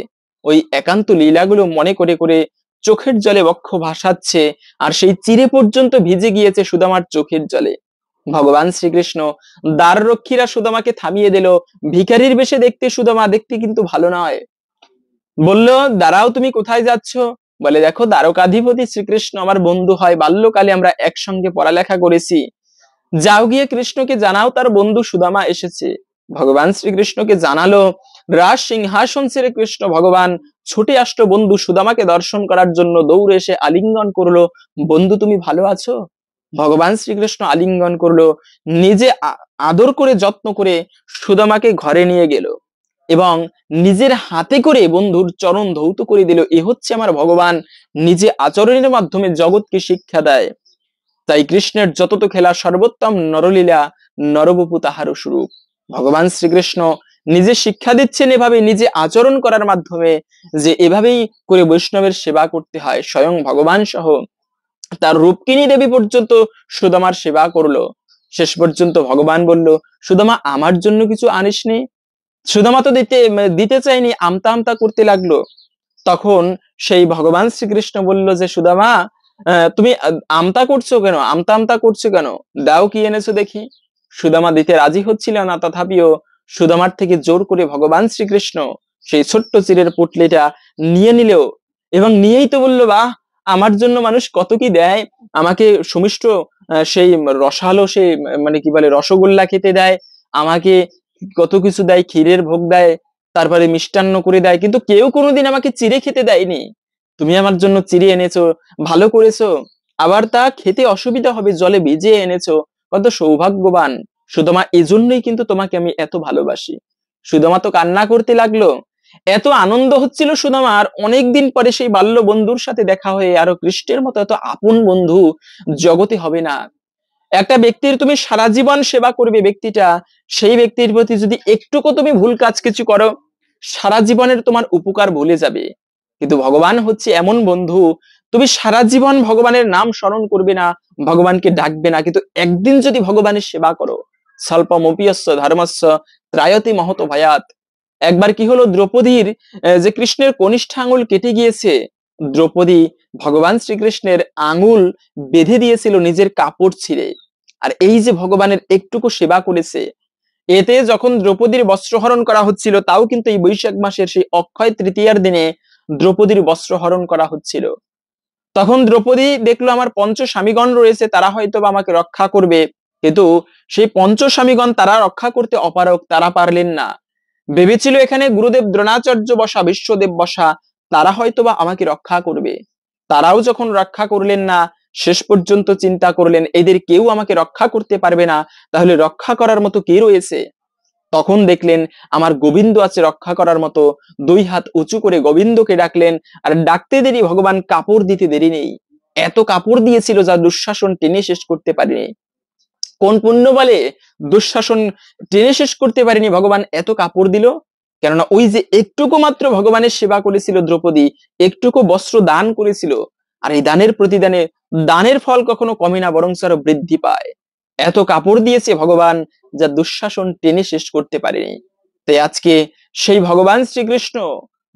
ওই একান্ত লীলাগুলো মনে করে করে চোখের জলে বক্ষ ভাসাচ্ছে, আর সেই চিরে পর্যন্ত ভিজে গিয়েছে সুদামার চোখের জলে। ভগবান শ্রীকৃষ্ণ দ্বার রক্ষীরা সুদামাকে থামিয়ে দিল। ভিখারির বেশে দেখতে সুদামা, দেখতে কিন্তু ভালো নয়। বলল, দাঁড়াও, তুমি কোথায় যাচ্ছ? বলে, দেখো, দ্বারকাধিপতি শ্রীকৃষ্ণ আমার বন্ধু হয়, বাল্যকালে আমরা একসঙ্গে পড়ালেখা করেছি, যাও গিয়ে কৃষ্ণকে জানাও তার বন্ধু সুদামা এসেছে। ভগবান শ্রীকৃষ্ণকে জানালো। রাজ সিংহাসন ছেড়ে কৃষ্ণ ভগবান ছুটে আসলো বন্ধু সুদামাকে দর্শন করার জন্য, দৌড়ে এসে আলিঙ্গন করলো। বন্ধু, তুমি ভালো আছো? ভগবান শ্রীকৃষ্ণ আলিঙ্গন করলো, নিজে আদর করে যত্ন করে সুদামাকে ঘরে নিয়ে গেল এবং নিজের হাতে করে বন্ধুর চরণ ধৌত করে দিল। এ হচ্ছে আমার ভগবান, নিজে আচরণের মাধ্যমে জগৎকে শিক্ষা দেয়। তাই কৃষ্ণের যতত খেলা সর্বোত্তম নরলীলা, নরবপু তাহারও স্বরূপ। ভগবান শ্রীকৃষ্ণ নিজে শিক্ষা দিচ্ছেন এভাবে নিজে আচরণ করার মাধ্যমে, যে এভাবেই করে বৈষ্ণবের সেবা করতে হয়। স্বয়ং ভগবান সহ তার রূপকিনী দেবী পর্যন্ত সুদামার সেবা করলো। শেষ পর্যন্ত ভগবান বলল, সুদামা, আমার জন্য কিছু আনিসনি? সুদামা তো দিতে চাইনি, আমতা আমতা করতে লাগলো। তখন সেই ভগবান শ্রীকৃষ্ণ বলল যে, সুদামা, তুমি আমতা করছো কেন, আমতা আমতা করছো কেন? দাও, কি এনেছো দেখি। সুদামা দিতে রাজি হচ্ছিল না, তথাপিও সুদামার থেকে জোর করে ভগবান শ্রীকৃষ্ণ সেই ছোট্ট চিরের পুটলিটা নিয়ে নিল এবং নিয়েই তো বললো, বাহ, আমার জন্য মানুষ কত কি দেয়, আমাকে সুমিষ্ট সেই রসালো, সেই মানে কি বলে রসগোল্লা খেতে দেয়, আমাকে কত কিছু দেয়, ক্ষীরের ভোগ দেয়, তারপরে মিষ্টান্ন করে দেয়, কিন্তু কেউ কোনোদিন আমাকে চিড়ে খেতে দেয়নি। তুমি আমার জন্য চিড়ে এনেছো, ভালো করেছো, আবার তা খেতে অসুবিধা হবে, জলে ভিজিয়ে এনেছো, কত সৌভাগ্যবান সুদামা, এজন্যই কিন্তু তোমাকে আমি এত ভালোবাসি। সুদামা তো কান্না করতে লাগলো। এত আনন্দ হচ্ছিল সুদামার, অনেকদিন পরে সেই বাল্য বন্ধুর সাথে দেখা হয়ে, আরো কৃষ্ণের মতো এত আপন বন্ধু জগতে হবে না। একটা ব্যক্তির তুমি সারা জীবন সেবা করবে, ব্যক্তিটা, সেই ব্যক্তির প্রতি যদি একটুকু তুমি ভুল কাজ কিছু করো, সারা জীবনের তোমার উপকার ভুলে যাবে। কিন্তু ভগবান হচ্ছে এমন বন্ধু, তুমি সারা জীবন ভগবানের নাম স্মরণ করবে না, ভগবানকে ডাকবে না, কিন্তু একদিন যদি ভগবানের সেবা করো, স্বল্পমপিয়স্য ধর্মস্য ত্রায়তি মহত ভয়াত। একবার কি হলো, দ্রৌপদীর যে কৃষ্ণের কনিষ্ঠ আঙুল কেটে গিয়েছে, দ্রৌপদী ভগবান শ্রীকৃষ্ণের আঙুল বেঁধে দিয়েছিল নিজের কাপড় ছিঁড়ে। আর এই যে ভগবানের একটুকু সেবা করেছে, এতে যখন দ্রৌপদীর বস্ত্রহরণ করা হচ্ছিল, তাও কিন্তু এই বৈশাখ মাসের সেই অক্ষয় তৃতীয়ার দিনে দ্রৌপদীর বস্ত্রহরণ করা হচ্ছিল। তখন দ্রৌপদী দেখলো আমার পঞ্চ স্বামীগণ রয়েছে, তারা হয়তো বা আমাকে রক্ষা করবে, কিন্তু সেই পঞ্চ স্বামীগণ তারা রক্ষা করতে অপারগ, তারা পারলেন না। ভেবেছিল এখানে গুরুদেব দ্রোণাচার্য বসা, বিশ্বদেব বসা, তারা হয়তো বা আমাকে রক্ষা করবে, তারাও যখন রক্ষা করলেন না, শেষ পর্যন্ত চিন্তা করলেন এদের কেউ আমাকে রক্ষা করতে পারবে না, তাহলে রক্ষা করার মতো কে রয়েছে? তখন দেখলেন আমার গোবিন্দ আছে রক্ষা করার মতো, দুই হাত উঁচু করে গোবিন্দকে ডাকলেন। আর ডাকতে দেরি, ভগবান কাপড় দিতে দেরি নেই, এত কাপড় দিয়েছিল যা দুঃশাসন টেনে শেষ করতে পারেনি। কোন পুণ্য বলে দুঃশাসন টেনে শেষ করতে পারেনি, ভগবান এত কাপড় দিল? কেননা ওই যে একটুকু মাত্র ভগবানের সেবা করেছিল দ্রৌপদী, একটুকু বস্ত্র দান করেছিল, আর এই দানের প্রতিদানে দানের ফল কখনো কমে না, বরং আরো বৃদ্ধি পায়। এত কাপড় দিয়েছে ভগবান, যা দুঃশাসন টেনে শেষ করতে পারেনি। তাই আজকে সেই ভগবান শ্রীকৃষ্ণ,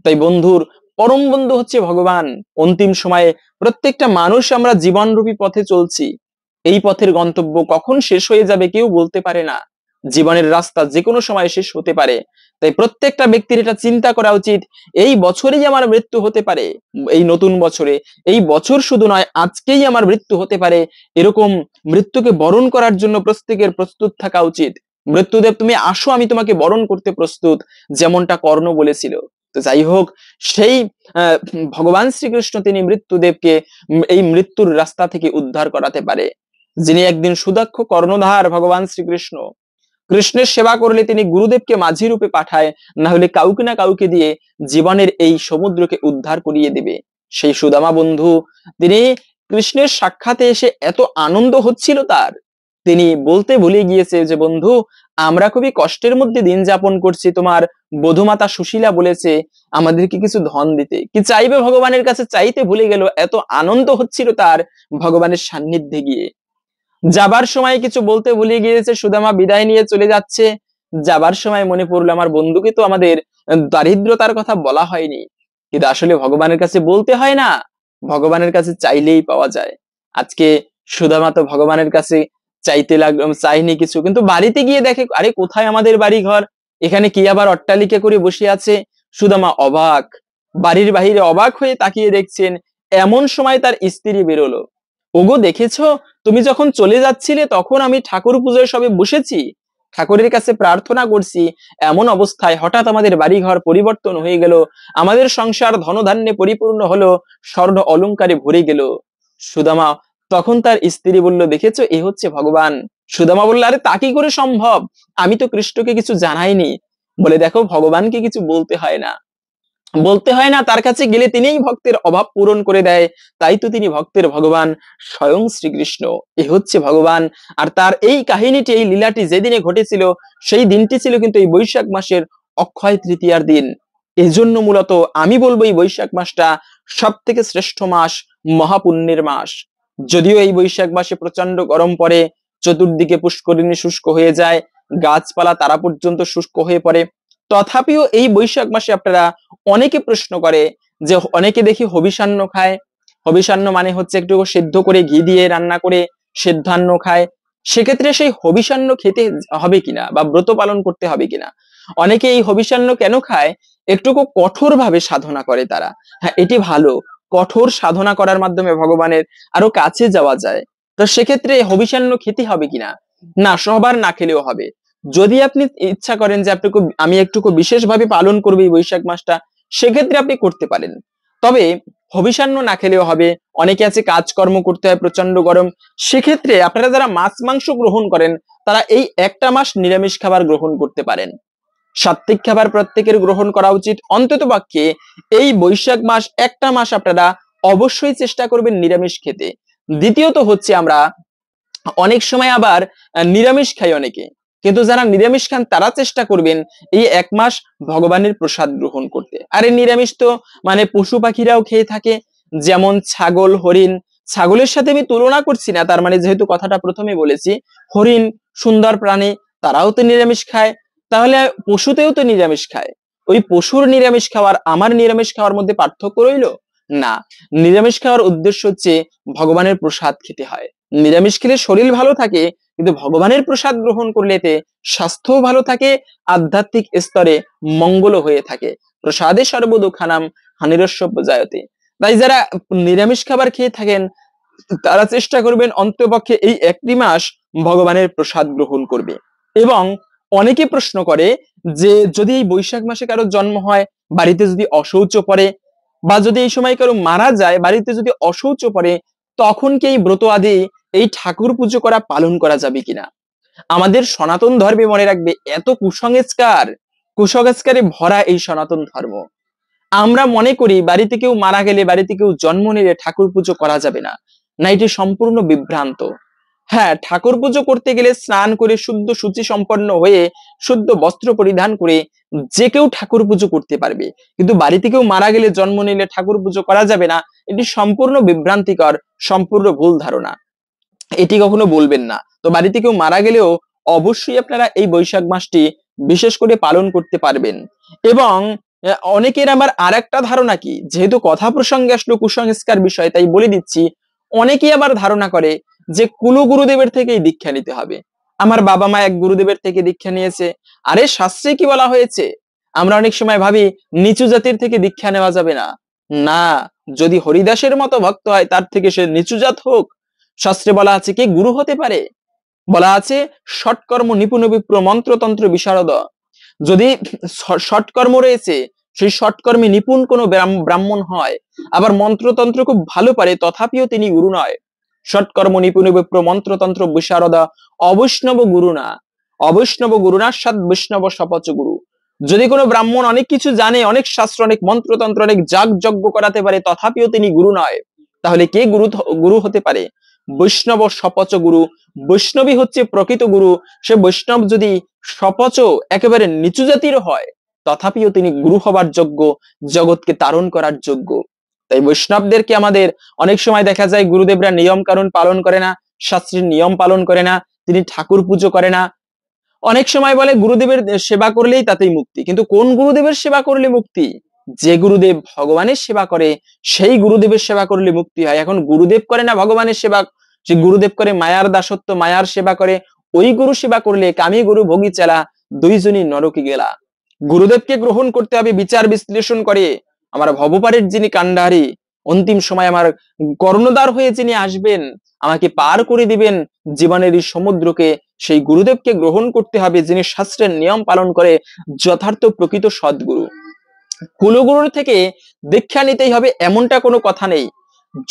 তাই বন্ধুর পরম বন্ধু হচ্ছে ভগবান। অন্তিম সময়ে প্রত্যেকটা মানুষ আমরা জীবনরূপী পথে চলছি, এই পথের গন্তব্য কখন শেষ হয়ে যাবে কেউ বলতে পারে না, জীবনের রাস্তা যে কোনো সময় শেষ হতে পারে। তাই প্রত্যেকটা ব্যক্তির এটা চিন্তা করা উচিত, এই বছরেই আমার মৃত্যু হতে পারে, এই নতুন বছরে, এই বছর শুধু নয়, আজকেই আমার মৃত্যু হতে পারে। এরকম মৃত্যুকে বরণ করার জন্য প্রত্যেকের প্রস্তুত থাকা উচিত। মৃত্যুদেব, তুমি আসো, আমি তোমাকে বরণ করতে প্রস্তুত, যেমনটা কর্ণ বলেছিল। তো যাই হোক, সেই ভগবান শ্রীকৃষ্ণ তিনি মৃত্যুদেবকে এই মৃত্যুর রাস্তা থেকে উদ্ধার করাতে পারে। যিনি একদিন সুদক্ষ কর্ণধার ভগবান শ্রীকৃষ্ণ, কৃষ্ণের সেবা করলে তিনি গুরুদেবকে মাঝি রূপে পাঠায়, না হলে কাউকে না কাউকে দিয়ে জীবনের এই সমুদ্রকে উদ্ধার করিয়ে দেবে। সেই সুদামা বন্ধু, তিনি কৃষ্ণের সাক্ষাতে এসে এত আনন্দ হচ্ছিল তার, তিনি বলতে ভুলে গিয়েছে যে, বন্ধু, আমরা খুবই কষ্টের মধ্যে দিন যাপন করছি, তোমার বধূমাতা সুশীলা বলেছে আমাদেরকে কিছু ধন দিতে। কি চাইবে ভগবানের কাছে, চাইতে ভুলে গেল, এত আনন্দ হচ্ছিল তার ভগবানের সান্নিধ্যে গিয়ে। যাবার সময় কিছু বলতে ভুলে গিয়েছে, সুদামা বিদায় নিয়ে চলে যাচ্ছে। যাবার সময় মনে পড়লো আমার বন্ধুকে তো আমাদের দারিদ্রতার কথা বলা হয়নি। কিন্তু আসলে ভগবানের কাছে বলতে হয় না, ভগবানের কাছে চাইলেই পাওয়া যায়। আজকে সুদামা তো ভগবানের কাছে চাইতে লাগলো, চাইনি কিছু, কিন্তু বাড়িতে গিয়ে দেখে আরে কোথায় আমাদের বাড়ি ঘর, এখানে কি আবার অট্টালিকা করে বসে আছে। সুদামা অবাক, বাড়ির বাহিরে অবাক হয়ে তাকিয়ে দেখছেন। এমন সময় তার স্ত্রী বেরোলো। ওগো দেখেছো, তুমি যখন চলে যাচ্ছিলে তখন আমি ঠাকুর পুজোয় সবে বসেছি, ঠাকুরের কাছে প্রার্থনা করছি, এমন অবস্থায় হঠাৎ আমাদের বাড়িঘর পরিবর্তন হয়ে গেল, আমাদের সংসার ধনধান্যে পরিপূর্ণ হলো, স্বর্ণ অলংকারে ভরে গেল। সুদামা তখন তার স্ত্রী বলল, দেখেছো এ হচ্ছে ভগবান। সুদামা বলল, আরে তা কি করে সম্ভব, আমি তো কৃষ্ণকে কিছু জানাইনি। বলে, দেখো ভগবানকে কিছু বলতে হয় না, বলতে হয় না, তার কাছে গেলে তিনিই ভক্তের অভাব পূরণ করে দেয়, তাই তো তিনি ভক্তের ভগবান, স্বয়ং শ্রীকৃষ্ণ, এ হচ্ছে ভগবান। আর তার এই কাহিনীটি, এই লীলাটি যেদিনে ঘটেছিল সেই দিনটি ছিল কিন্তু এই বৈশাখ মাসের অক্ষয় তৃতীয়ার দিন। এজন্য মূলত আমি বলবো এই বৈশাখ মাসটা সব থেকে শ্রেষ্ঠ মাস, মহাপুণ্যের মাস। যদিও এই বৈশাখ মাসে প্রচন্ড গরম পড়ে, চতুর্দিকে পুষ্করিণী শুষ্ক হয়ে যায়, গাছপালা তারা পর্যন্ত শুষ্ক হয়ে পড়ে, তথাপিও এই বৈশাখ মাসে আপনারা, অনেকে প্রশ্ন করে যে অনেকে দেখি হবিষান্ন খায়, হবিষান্ন মানে হচ্ছে একটু সেদ্ধ করে ঘি দিয়ে রান্না করে সেদ্ধান্ন খায়। সেক্ষেত্রে সেই হবিষান্ন খেতে হবে কিনা বা ব্রত পালন করতে হবে কিনা। অনেকে এই হবিষান্ন কেন খায়, একটুকু কঠোর ভাবে সাধনা করে তারা। হ্যাঁ, এটি ভালো, কঠোর সাধনা করার মাধ্যমে ভগবানের আরো কাছে যাওয়া যায়। তো সেক্ষেত্রে হবিষান্ন খেতে হবে কিনা, না, সবার না খেলেও হবে। যদি আপনি ইচ্ছা করেন যে আমি একটুকু বিশেষভাবে পালন করবো এই বৈশাখ মাসটা, সেক্ষেত্রে আপনি করতে পারেন। তবে হবিষান্ন না খেলেও হবে। অনেকে আছে কাজকর্ম করতে হয়, প্রচন্ড গরম, সেক্ষেত্রে আপনারা যারা মাছ মাংস গ্রহণ করেন তারা এই একটা মাস নিরামিষ খাবার গ্রহণ করতে পারেন। সাত্বিক খাবার প্রত্যেকের গ্রহণ করা উচিত, অন্তত পক্ষে এই বৈশাখ মাস একটা মাস আপনারা অবশ্যই চেষ্টা করবেন নিরামিষ খেতে। দ্বিতীয়ত হচ্ছে আমরা অনেক সময় আবার নিরামিষ খাই অনেকে, কিন্তু যারা নিরামিষ খান তারা চেষ্টা করবেন এই এক মাস ভগবানের প্রসাদ গ্রহণ করতে। আরে নিরামিষ তো মানে পশু পাখিরাও খেয়ে থাকে, যেমন ছাগল, হরিণ। ছাগলের সাথে আমি তুলনা করছি না, তার মানে যেহেতু কথাটা প্রথমে বলেছি, হরিণ সুন্দর প্রাণী, তারাও তো নিরামিষ খায়, তাহলে পশুতেও তো নিরামিষ খায়। ওই পশুর নিরামিষ খাওয়ার আমার নিরামিষ খাওয়ার মধ্যে পার্থক্য রইলো না। নিরামিষ খাওয়ার উদ্দেশ্য হচ্ছে ভগবানের প্রসাদ খেতে হয়। নিরামিষ খেলে শরীর ভালো থাকে, কিন্তু ভগবানের প্রসাদ গ্রহণ করলে এতে স্বাস্থ্যও ভালো থাকে, আধ্যাত্মিক স্তরে মঙ্গল হয়ে থাকে। প্রসাদে সর্বদুঃখানাম হানিরস্য প্রজায়তে। তাই যারা নিরামিষ খাবার খেয়ে থাকেন তারা চেষ্টা করবেন অন্তপক্ষে এই একটি মাস ভগবানের প্রসাদ গ্রহণ করবে। এবং অনেকে প্রশ্ন করে যে যদি এই বৈশাখ মাসে কারো জন্ম হয়, বাড়িতে যদি অশৌচ পড়ে, বা যদি এই সময় কারো মারা যায়, বাড়িতে যদি অশৌচ পড়ে, তখন কি এই ব্রত আদি, এই ঠাকুর পুজো করা পালন করা যাবে কিনা। আমাদের সনাতন ধর্মে মনে রাখবে এত কুসংস্কারে ভরা এই সনাতন ধর্ম। আমরা মনে করি বাড়িতে কেউ মারা গেলে, বাড়িতে কেউ জন্ম নিলে ঠাকুর পুজো করা যাবে না, না, এটি সম্পূর্ণ বিভ্রান্ত। হ্যাঁ, ঠাকুর পুজো করতে গেলে স্নান করে শুদ্ধ শুচি সম্পন্ন হয়ে শুদ্ধ বস্ত্র পরিধান করে যে কেউ ঠাকুর পুজো করতে পারবে, কিন্তু বাড়িতে কেউ মারা গেলে, জন্ম নিলে ঠাকুর পুজো করা যাবে না, এটি সম্পূর্ণ বিভ্রান্তিকর, সম্পূর্ণ ভুল ধারণা, এটি কখনো বলবেন না। তো বাড়িতে কেউ মারা গেলেও অবশ্যই আপনারা এই বৈশাখ মাসটি বিশেষ করে পালন করতে পারবেন। এবং অনেকের আবার আর একটা ধারণা কি, যেহেতু কথা প্রসঙ্গে আসলো কুসংস্কার বিষয়, তাই বলে দিচ্ছি, অনেকেই আবার ধারণা করে যে কুল গুরুদেবের থেকেই দীক্ষা নিতে হবে। আমার বাবা মা এক গুরুদেবের থেকে দীক্ষা নিয়েছে। আরে শাস্ত্রে কি বলা হয়েছে, আমরা অনেক সময় ভাবি নিচু জাতির থেকে দীক্ষা নেওয়া যাবে না। না, যদি হরিদাসের মতো ভক্ত হয় তার থেকে সে নিচু জাত হোক, শাস্ত্রে বলা আছে কে গুরু হতে পারে, বলা আছে সৎকর্ম নিপুণ বিপ্র মন্ত্রতন্ত্র বিশারদ। যদি সৎকর্ম রয়েছে, সেই সৎকর্মে নিপুণ কোনো ব্রাহ্মণ হয়, আবার মন্ত্রতন্ত্র খুব ভালো পারে, তথাপিও তিনি গুরু নয়। সৎকর্ম নিপুণ বিপ্র মন্ত্রতন্ত্র বিশারদ অবৈষ্ণব গুরু না, অবৈষ্ণব গুরু না, সৎ বৈষ্ণব সপচ গুরু। যদি কোনো ব্রাহ্মণ অনেক কিছু জানে, অনেক শাস্ত্র, অনেক মন্ত্রতন্ত্র, অনেক যাগ যজ্ঞ করাতে পারে, তথাপিও তিনি গুরু নয়, তাহলে কে গুরু হতে পারে? বৈষ্ণব সপচ গুরু। বৈষ্ণবী হচ্ছে প্রকৃত গুরু। সে বৈষ্ণব যদি সপচ, একেবারে নিচু জাতির হয়, তথাপিও তিনি গুরু হবার যোগ্য, জগৎকে তারণ করার যোগ্য। তাই বৈষ্ণবদেরকে আমাদের অনেক সময় দেখা যায় গুরুদেবরা নিয়ম কানুন পালন করে না, শাস্ত্রের নিয়ম পালন করে না, তিনি ঠাকুর পুজো করে না। অনেক সময় বলে গুরুদেবের সেবা করলেই তাতেই মুক্তি, কিন্তু কোন গুরুদেবের সেবা করলে মুক্তি? যে গুরুদেব ভগবানের সেবা করে সেই গুরুদেবের সেবা করলে মুক্তি হয়। এখন গুরুদেব করে না ভগবানের সেবা, সে গুরুদেব করে মায়ার দাসত্ব, মায়ার সেবা করে, ওই গুরু সেবা করলে কামি গুরু ভোগী চেলা, দুইজনই নরকে গেলা। গুরুদেবকে গ্রহণ করতে হবে বিচার বিশ্লেষণ করে। আমার ভবপারের যিনি কান্ডারি, অন্তিম সময় আমার কর্ণধার হয়ে যিনি আসবেন, আমাকে পার করে দিবেন জীবনের এই সমুদ্রকে, সেই গুরুদেবকে গ্রহণ করতে হবে যিনি শাস্ত্রের নিয়ম পালন করে, যথার্থ প্রকৃত সদ্গুরু। কুলগুরুর থেকে দীক্ষা নিতেই হবে এমনটা কোনো কথা নেই।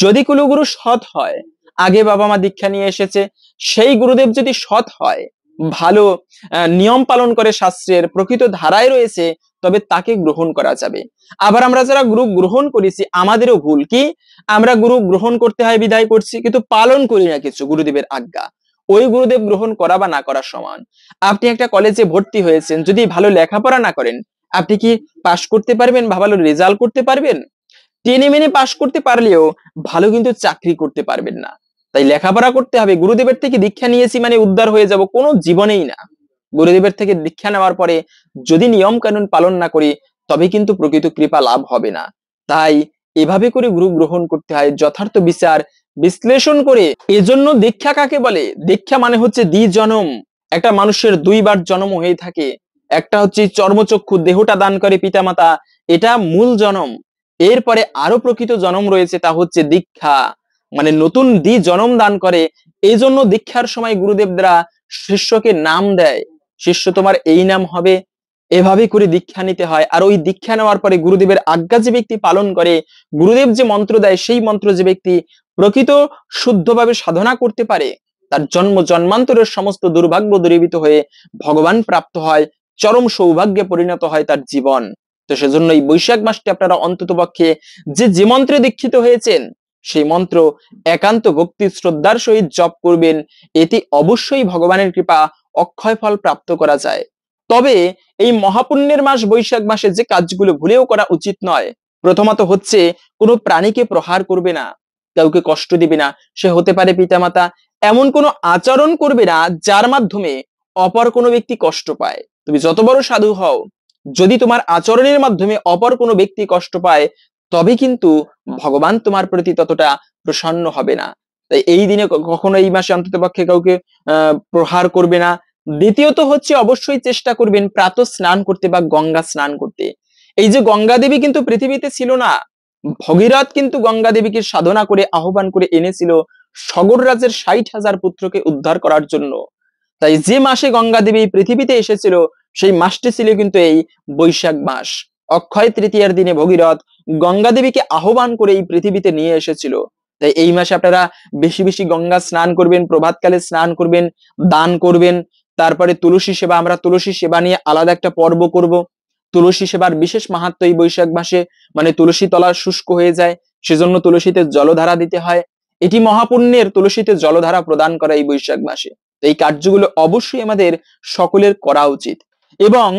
যদি কুলগুরু সৎ হয়, আগে বাবা মা দীক্ষা নিয়ে এসেছে, সেই গুরুদেব যদি সৎ হয়, ভালো নিয়ম পালন করে, শাস্ত্রের প্রকৃত ধারায় রয়েছে, তবে তাকে গ্রহণ করা যাবে। আবার আমরা যারা গুরু গ্রহণ করেছি, আমাদেরও ভুল কি, আমরা গুরু গ্রহণ করতে হয় বিদায় করছি, কিন্তু পালন করি না কিছু গুরুদেবের আজ্ঞা। ওই গুরুদেব গ্রহণ করা বা না করা সমান। আপনি একটা কলেজে ভর্তি হয়েছেন, যদি ভালো লেখাপড়া না করেন, আপনি কি পাশ করতে পারবেন বা ভালো রেজাল্ট করতে পারবেন? টেনে মেনে পাশ করতে পারলেও ভালো কিন্তু চাকরি করতে পারবেন না। তাই লেখাপড়া করতে হবে। গুরুদেবের থেকে দীক্ষা নিয়েছি মানে উদ্ধার হয়ে যাব, কোনো জীবনেই না। গুরুদেবের থেকে দীক্ষা নেওয়ার পরে যদি নিয়ম কানুন পালন না করি, তবে কিন্তু প্রকৃত কৃপা লাভ হবে না। তাই এভাবে করে গুরু গ্রহণ করতে হয়, যথার্থ বিচার বিশ্লেষণ করে। এজন্য দীক্ষা কাকে বলে? দীক্ষা মানে হচ্ছে দ্বিজনম। একটা মানুষের দুইবার জন্ম হয়ে থাকে। একটা হচ্ছে চর্মচক্ষু দেহটা দান করে পিতামাতা, এটা মূল জন্ম। এরপরে আরো প্রকৃত জন্ম রয়েছে, তা হচ্ছে দীক্ষা, মানে নতুন জন্ম দান করে। এই জন্য দীক্ষার সময় গুরুদেবরা শিষ্যকে নাম দেয়, শিষ্য তোমার এই নাম হবে, এভাবে করে দীক্ষা নিতে হয়। আর ওই দীক্ষা নেওয়ার পরে গুরুদেবের আজ্ঞা যে ব্যক্তি পালন করে, গুরুদেব যে মন্ত্র দেয় সেই মন্ত্র যে ব্যক্তি প্রকৃত শুদ্ধভাবে সাধনা করতে পারে, তার জন্ম জন্মান্তরের সমস্ত দুর্ভাগ্য দূরীভূত হয়ে ভগবান প্রাপ্ত হয়, চরম সৌভাগ্যে পরিণত হয় তার জীবন। তো সেজন্য এই বৈশাখ মাসটি আপনারা অন্তত পক্ষে যে মন্ত্রে দীক্ষিত হয়েছেন, সেই মন্ত্র একান্ত ভক্তি শ্রদ্ধার সহিত জপ করবেন। এতে অবশ্যই ভগবানের কৃপা অক্ষয় ফল প্রাপ্ত করা যায়। তবে এই মহাপুণ্যের মাস বৈশাখ মাসে যে কাজগুলো ভুলেও করা উচিত নয়, প্রথমত হচ্ছে কোনো প্রাণীকে প্রহার করবে না, কাউকে কষ্ট দিবে না, সে হতে পারে পিতামাতা। এমন কোনো আচরণ করবে না যার মাধ্যমে অপর কোনো ব্যক্তি কষ্ট পায়। তুমি যত বড় সাধু হও, যদি তোমার আচরণের মাধ্যমে অপর কোনো ব্যক্তি কষ্ট পায়, তবে কিন্তু ভগবান তোমার প্রতি ততটা প্রসন্ন হবে না। তাই এই দিনে কখনো, এই মাসে অন্তত পক্ষে কাউকে প্রহার করবে না। দ্বিতীয়ত হচ্ছে অবশ্যই চেষ্টা করবেন প্রাতঃ স্নান করতে বা গঙ্গা স্নান করতে। এই যে গঙ্গা দেবী কিন্তু পৃথিবীতে ছিল না, ভগীরথ কিন্তু গঙ্গা দেবীকে সাধনা করে আহ্বান করে এনেছিল সগর রাজের 60,000 পুত্রকে উদ্ধার করার জন্য। তাই যে মাসে গঙ্গা দেবী পৃথিবীতে এসেছিল, সেই মাসটি ছিল কিন্তু এই বৈশাখ মাস। অক্ষয় তৃতীয়ার দিনে ভগীরথ গঙ্গা দেবীকে আহ্বান করে এই পৃথিবীতে নিয়ে এসেছিল। তাই এই মাসে আপনারা বেশি বেশি গঙ্গা স্নান করবেন, প্রভাতকালে স্নান করবেন, দান করবেন। তারপরে তুলসী সেবা, আমরা তুলসী সেবা নিয়ে আলাদা একটা পর্ব করব। তুলসী সেবার বিশেষ মাহাত্ম এই বৈশাখ মাসে, মানে তুলসী তলা শুষ্ক হয়ে যায়, সেজন্য তুলসীতে জলধারা দিতে হয়। এটি মহাপুণ্যের তুলসীতে জলধারা প্রদান করা এই বৈশাখ মাসে। এই কার্যগুলো অবশ্যই আমাদের সকলের করা উচিত। এবং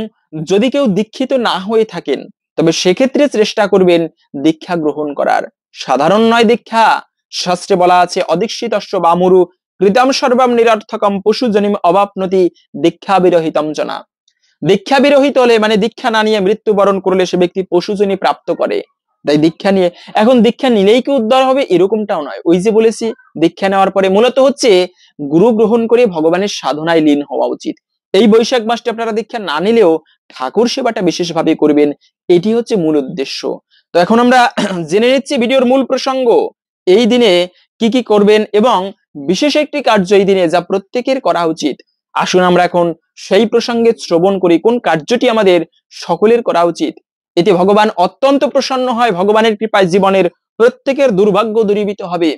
যদি কেউ দীক্ষিত না হয়ে থাকেন, তবে সেক্ষেত্রে চেষ্টা করবেন দীক্ষা গ্রহণ করার। সাধারণ নয় দীক্ষা, শাস্ত্রে বলা আছে অদীক্ষিতস্য বামুরু কৃতম সর্বম নিরর্থকম পশুজনিম অবাপ্নতি দীক্ষা বিরহিতম জনা। দীক্ষা বিরহিত হলে, মানে দীক্ষা না নিয়ে মৃত্যুবরণ করলে, সে ব্যক্তি পশুজনি প্রাপ্ত করে। তাই দীক্ষা নিয়ে, এখন দীক্ষা নিলেই কি উদ্ধার হবে এরকমটাও নয়। ওই যে বলেছি, দীক্ষা নেওয়ার পরে মূলত হচ্ছে গুরু গ্রহণ করে ভগবানের সাধনায় লীন হওয়া উচিত। এই বৈশাখ মাসটি আপনারা দীক্ষা না নিলেও ঠাকুর সেবাটা বিশেষভাবে করবেন, এটি হচ্ছে মূল উদ্দেশ্য। তো এখন আমরা জেনে নিচ্ছি ভিডিওর মূল প্রসঙ্গ, এই দিনে কি কি করবেন এবং বিশেষ একটি কার্য এই দিনে যা প্রত্যেকের করা উচিত। আসুন আমরা এখন সেই প্রসঙ্গে শ্রবণ করি কোন কার্যটি আমাদের সকলের করা উচিত। এতে ভগবান অত্যন্ত প্রসন্ন হয়, ভগবানের কৃপায় জীবনের প্রত্যেকের দুর্ভাগ্য দূরীভূত হবে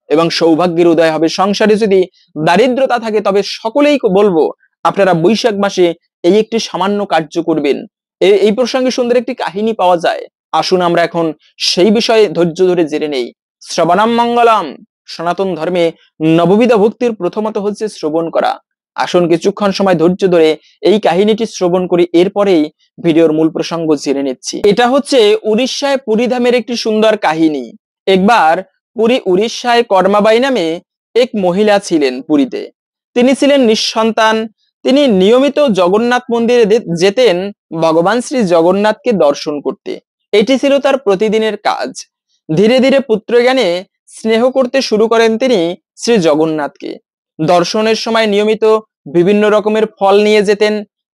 এবং সৌভাগ্যের উদয় হবে। সংসারে যদি দারিদ্রতা থাকে, তবে সকলেই বলবো আপনারা বৈশাখ মাসে এই একটি সামান্য কার্য করবেন। এই প্রসঙ্গে সুন্দর একটি কাহিনী পাওয়া যায়। আসুন আমরা এখন সেই বিষয়ে ধৈর্য ধরে জেনে নেই। শ্রবণাম মঙ্গলম, সনাতন ধর্মে নববিধ ভক্তির প্রথমত হচ্ছে শ্রবণ করা। আসুন কিছুক্ষণ সময় ধৈর্য ধরে এই কাহিনীটি শ্রবণ করি, এরপরেই ভিডিওর মূল প্রসঙ্গ জেনে নিচ্ছি। এটা হচ্ছে উড়িষ্যায় পুরীধামের একটি সুন্দর কাহিনী। একবার পুরী উড়িষ্যায় কর্মাবাই নামে এক মহিলা ছিলেন পুরীতে। তিনি ছিলেন নিঃসন্তান। তিনি নিয়মিত জগন্নাথ মন্দিরে যেতেন ভগবান শ্রী জগন্নাথকে দর্শন করতে। এটি ছিল তার প্রতিদিনের কাজ। ধীরে ধীরে পুত্রজ্ঞানে স্নেহ করতে শুরু করেন তিনি শ্রী জগন্নাথকে। দর্শনের সময় নিয়মিত বিভিন্ন রকমের ফল নিয়ে যেতেন।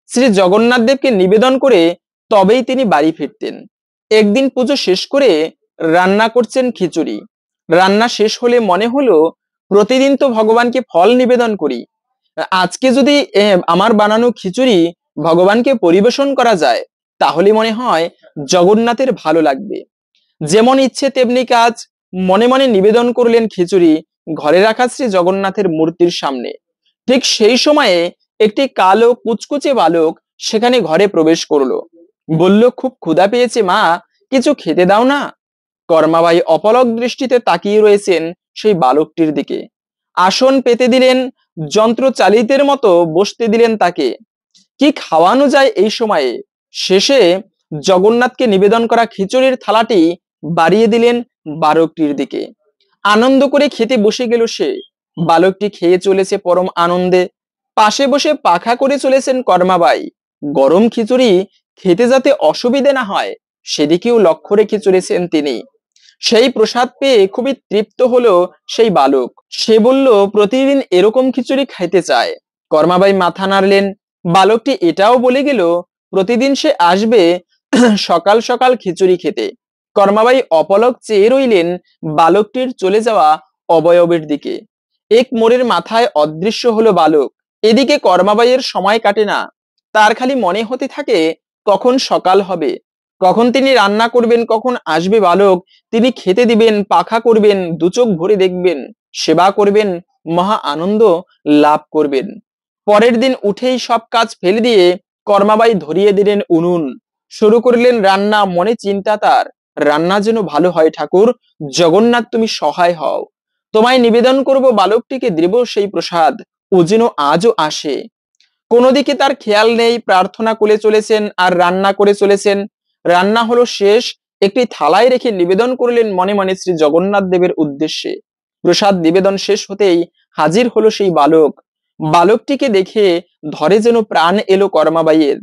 শ্রী জগন্নাথ দেবকে নিবেদন করে তবেই তিনি বাড়ি ফিরতেন। একদিন পুজো শেষ করে রান্না করছেন খিচুড়ি। রান্না শেষ হলে মনে হলো প্রতিদিন তো ভগবানকে ফল নিবেদন করি, আজকে যদি আমার বানানো খিচুড়ি ভগবানকে পরিবেশন করা যায় তাহলে মনে হয় জগন্নাথের ভালো লাগবে। যেমন ইচ্ছে তেমনি কাজ। মনে মনে নিবেদন করলেন খিচুড়ি ঘরে রাখা শ্রী জগন্নাথের মূর্তির সামনে। ঠিক সেই সময়ে একটি কালো কুচকুচে বালক সেখানে ঘরে প্রবেশ করলো। বলল, খুব ক্ষুধা পেয়েছে মা, কিছু খেতে দাও না। কর্মাবাই অপলক দৃষ্টিতে তাকিয়ে রয়েছেন সেই বালকটির দিকে। আসন পেতে দিলেন, যন্ত্র চালিতের মতো বসতে দিলেন তাকে। কি খাওয়ানো যায় এই সময়ে? শেষে জগন্নাথকে নিবেদন করা খিচুড়ির থালাটি বাড়িয়ে দিলেন বালকটির দিকে। আনন্দ করে খেতে বসে গেল সে। বালকটি খেয়ে চলেছে পরম আনন্দে। পাশে বসে পাখা করে চলেছেন কর্মাবাই। গরম খিচুড়ি খেতে যাতে অসুবিধে না হয় সেদিকেও লক্ষ্য রেখে চলেছেন তিনি। সেই প্রসাদ পেয়ে খুবই তৃপ্ত হলো সেই বালক। সে বলল, প্রতিদিন এরকম খিচুড়ি খাইতে চায়। কর্মাবাই মাথা নাড়লেন। বালকটি এটাও বলে গেল প্রতিদিন সে আসবে সকাল সকাল খিচুড়ি খেতে। কর্মাবাই অপলক চেয়ে রইলেন বালকটির চলে যাওয়া অবয়বের দিকে। এক মোড়ের মাথায় অদৃশ্য হলো বালক। এদিকে কর্মাবাইয়ের সময় কাটে না। তার খালি মনে হতে থাকে কখন সকাল হবে, কখন তিনি রান্না করবেন, কখন আসবে বালক, তিনি খেতে দিবেন, পাখা করবেন, দুচোখ ভরে দেখবেন, সেবা করবেন, মহা আনন্দ লাভ করবেন। পরের দিন উঠেই সব কাজ ফেলে দিয়ে কর্মাবাই ধরিয়ে দিলেন উনুন। শুরু করলেন রান্না। মনে চিন্তা তার, রান্না যেন ভালো হয় ঠাকুর, জগন্নাথ তুমি সহায় হও। তোমায় নিবেদন করব বালকটিকে দেব সেই প্রসাদ, ও যেন আজও আসে। কোনো দিকে তার খেয়াল নেই। প্রার্থনা করে চলেছেন আর রান্না করে চলেছেন। রান্না হলো শেষ। একটি থালায় রেখে নিবেদন করলেন মনে মনে শ্রী জগন্নাথ দেবের উদ্দেশ্যে। প্রসাদ নিবেদন শেষ হতেই হাজির হলো সেই বালক। বালকটিকে দেখে ধরে যেন প্রাণ এলো কর্মাবাইয়ের।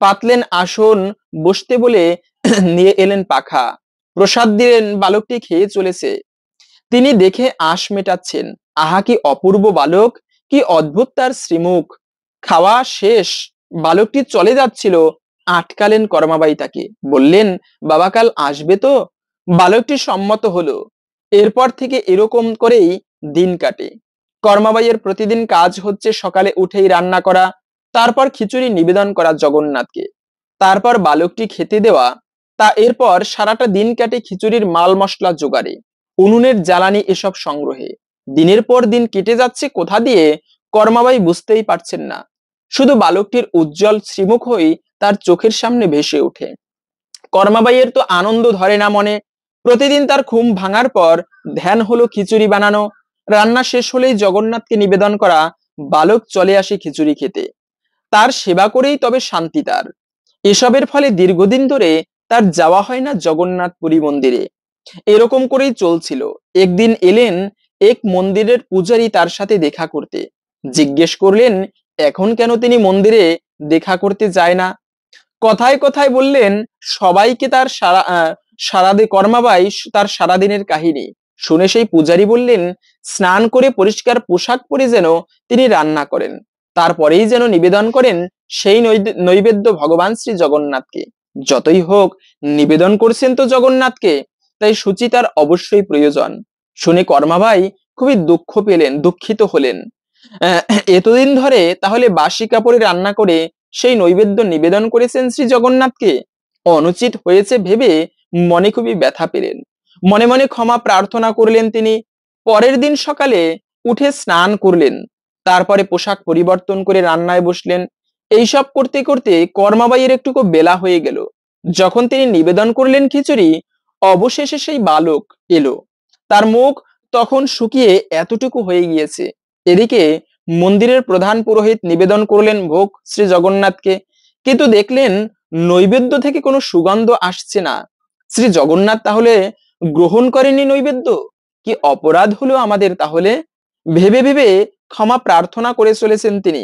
পাতলেন আসন, বসতে বলে নিয়ে এলেন পাখা। প্রসাদ দিলেন। বালকটি খেয়ে চলেছে। তিনি দেখে আশ মেটাচ্ছেন। আহা কি অপূর্ব বালক, কি অদ্ভুত তার শ্রীমুখ। খাওয়া শেষ, বালকটি চলে যাচ্ছিল। আটকালেন কর্মাবাই তাকে। বললেন, বাবা কাল আসবে তো? বালকটি সম্মত হলো। এরপর থেকে এরকম করেই দিন কাটে। কর্মাবাইয়ের প্রতিদিন কাজ হচ্ছে সকালে উঠেই রান্না করা, তারপর খিচুড়ি নিবেদন করা জগন্নাথকে, তারপর বালকটি খেতে দেওয়া। এরপর সারাটা দিন কাটে খিচুড়ির মাল মশলা জোগাড়ে, উনুনের জ্বালানি এসব সংগ্রহে। দিনের পর দিন কেটে যাচ্ছে কোথা দিয়ে কর্মাবাই বুঝতেই পারছেন না। শুধু বালকটির উজ্জ্বল শ্রীমুখই তার চোখের সামনে ভেসে ওঠে। কর্মাবাইয়ের তো আনন্দ ধরে না মনে। প্রতিদিন তার ঘুম ভাঙার পর ধ্যান হলো খিচুড়ি বানানো। রান্না শেষ হলেই জগন্নাথকে নিবেদন করা। বালক চলে আসে খিচুড়ি খেতে। তার সেবা করেই তবে শান্তি তার। এসবের ফলে দীর্ঘদিন ধরে তার যাওয়া হয় না জগন্নাথ পুরী মন্দিরে। এরকম করেই চলছিল। একদিন এলেন এক মন্দিরের পূজারী তার সাথে দেখা করতে। জিজ্ঞেস করলেন এখন কেন তিনি মন্দিরে দেখা করতে যায় না। কথায় কথায় বললেন সবাইকে তার সারাদিন কর্মাবাই তার সারাদিনের কাহিনী শুনে সেই পূজারী বললেন স্নান করে পরিষ্কার পোশাক পরে যেন তিনি রান্না করেন, তারপরেই যেন নিবেদন করেন সেই নৈবেদ্য ভগবান শ্রী জগন্নাথকে। যতই হোক নিবেদন করছেন তো জগন্নাথকে, তাই শুচি তার অবশ্যই প্রয়োজন। শুনে কর্মাবাই খুবই দুঃখিত হলেন। এতদিন ধরে তাহলে বাসি কাপড়ে রান্না করে সেই নৈবেদ্য নিবেদন করেছেন শ্রী জগন্নাথকে, অনুচিত হয়েছে ভেবে মনে খুবই ব্যথা পেলেন। মনে মনে ক্ষমা প্রার্থনা করলেন তিনি। পরের দিন সকালে উঠে স্নান করলেন, তারপরে পোশাক পরিবর্তন করে রান্নায় বসলেন। এইসব করতে করতে কর্মাবাইয়ের একটুকু বেলা হয়ে গেল। যখন তিনি নিবেদন করলেন খিচুড়ি, অবশেষে সেই বালক এলো। তার মুখ তখন শুকিয়ে এতটুকু হয়ে গিয়েছে। এদিকে মন্দিরের প্রধান পুরোহিত নিবেদন করলেন ভোগ শ্রী জগন্নাথকে, কিন্তু দেখলেন নৈবেদ্য থেকে কোনো সুগন্ধ আসছে না। শ্রী জগন্নাথ তাহলে গ্রহণ করেননি নৈবেদ্য? কি অপরাধ হলো আমাদের তাহলে? ভেবে ভেবে ক্ষমা প্রার্থনা করে চলেছেন তিনি।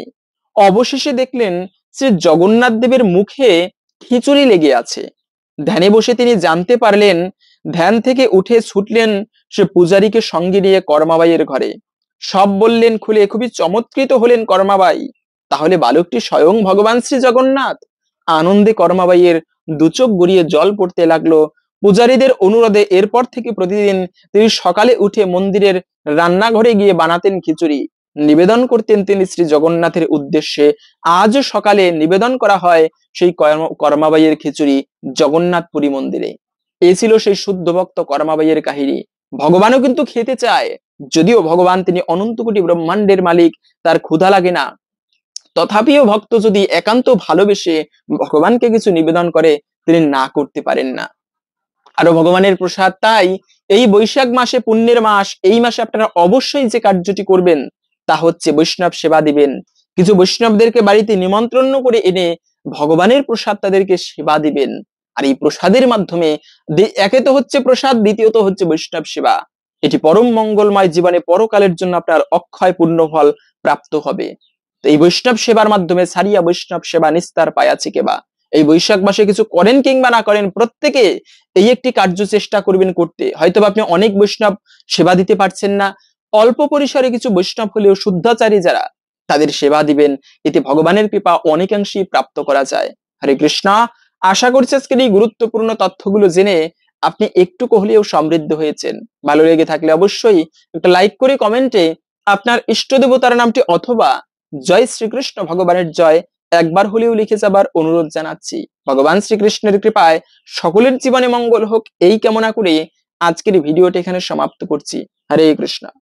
অবশেষে দেখলেন শ্রী জগন্নাথ দেবের মুখে খিচুড়ি লেগে আছে। ধ্যানে বসে তিনি জানতে পারলেন, ধ্যান থেকে উঠে ছুটলেন সে পূজারীকে সঙ্গে নিয়ে কর্মাবাইয়ের ঘরে। সব বললেন খুলে, খুবই চমৎকৃত হলেন কর্মাবাই, তাহলে বালকটি স্বয়ং ভগবান শ্রী জগন্নাথ। আনন্দে কর্মাবাইয়ের দুচোখ গড়িয়ে জল পড়তে লাগলো। পূজারীদের অনুরোধে এরপর থেকে প্রতিদিন তিনি সকালে উঠে মন্দিরের রান্নাঘরে গিয়ে বানাতেন খিচুড়ি, নিবেদন করতেন তিনি শ্রী জগন্নাথের উদ্দেশ্যে। আজও সকালে নিবেদন করা হয় সেই কর্মাবাইয়ের খিচুড়ি জগন্নাথপুরী মন্দিরে। এ ছিল সেই শুদ্ধ ভক্ত কর্মাবাইয়ের কাহিনী। ভগবানও কিন্তু খেতে চায়, যদিও ভগবান তিনি অনন্ত কোটি ব্রহ্মাণ্ডের মালিক, তার ক্ষুধা লাগে না, তথাপিও ভক্ত যদি একান্ত ভালোবেসে ভগবানকে কিছু নিবেদন করে, তিনি না করতে পারেন না। আরো ভগবানের প্রসাদ। তাই এই বৈশাখ মাসে, পুণ্যের মাস, এই মাসে আপনারা অবশ্যই যে কার্যটি করবেন তা হচ্ছে বৈষ্ণব সেবা দিবেন। কিছু বৈষ্ণবদেরকে বাড়িতে নিমন্ত্রণ করে এনে ভগবানের প্রসাদ তাদেরকে সেবা দিবেন। আর এই প্রসাদের মাধ্যমে একে তো হচ্ছে প্রসাদ, দ্বিতীয়ত হচ্ছে বৈষ্ণব সেবা। এটি পরম মঙ্গলময়, জীবনে পরকালের জন্য আপনার অক্ষয় পূর্ণ ফল প্রাপ্ত হবে। এই বৈষ্ণব সেবার মাধ্যমে সারিয়া বৈষ্ণব সেবা নিস্তার পায়াছি কেবা। এই বৈশাখ মাসে কিছু করেন কিংবা না করেন, প্রত্যেকে এই একটি কার্য চেষ্টা করবেন করতে। হয়তো আপনি অনেক বৈষ্ণব সেবা দিতে পারছেন না, অল্প পরিসরে কিছু বৈষ্ণব হলেও শুদ্ধাচারী যারা, তাদের সেবা দিবেন। এতে ভগবানের কৃপা অনেকাংশেই প্রাপ্ত করা যায়। হরে কৃষ্ণ। আশা করছি আজকের এই গুরুত্বপূর্ণ তথ্যগুলো জেনে আপনি একটু হলেও সমৃদ্ধ হয়েছেন। ভালো লেগে থাকলে অবশ্যই একটা লাইক করে কমেন্টে আপনার ইষ্ট দেবতার নামটি অথবা জয় শ্রীকৃষ্ণ ভগবানের জয় একবার হলেও লিখে যাবার অনুরোধ জানাচ্ছি। ভগবান শ্রীকৃষ্ণের কৃপায় সকলের জীবনে মঙ্গল হোক, এই কামনা করে আজকের ভিডিওটি এখানে সমাপ্ত করছি। হরে কৃষ্ণ।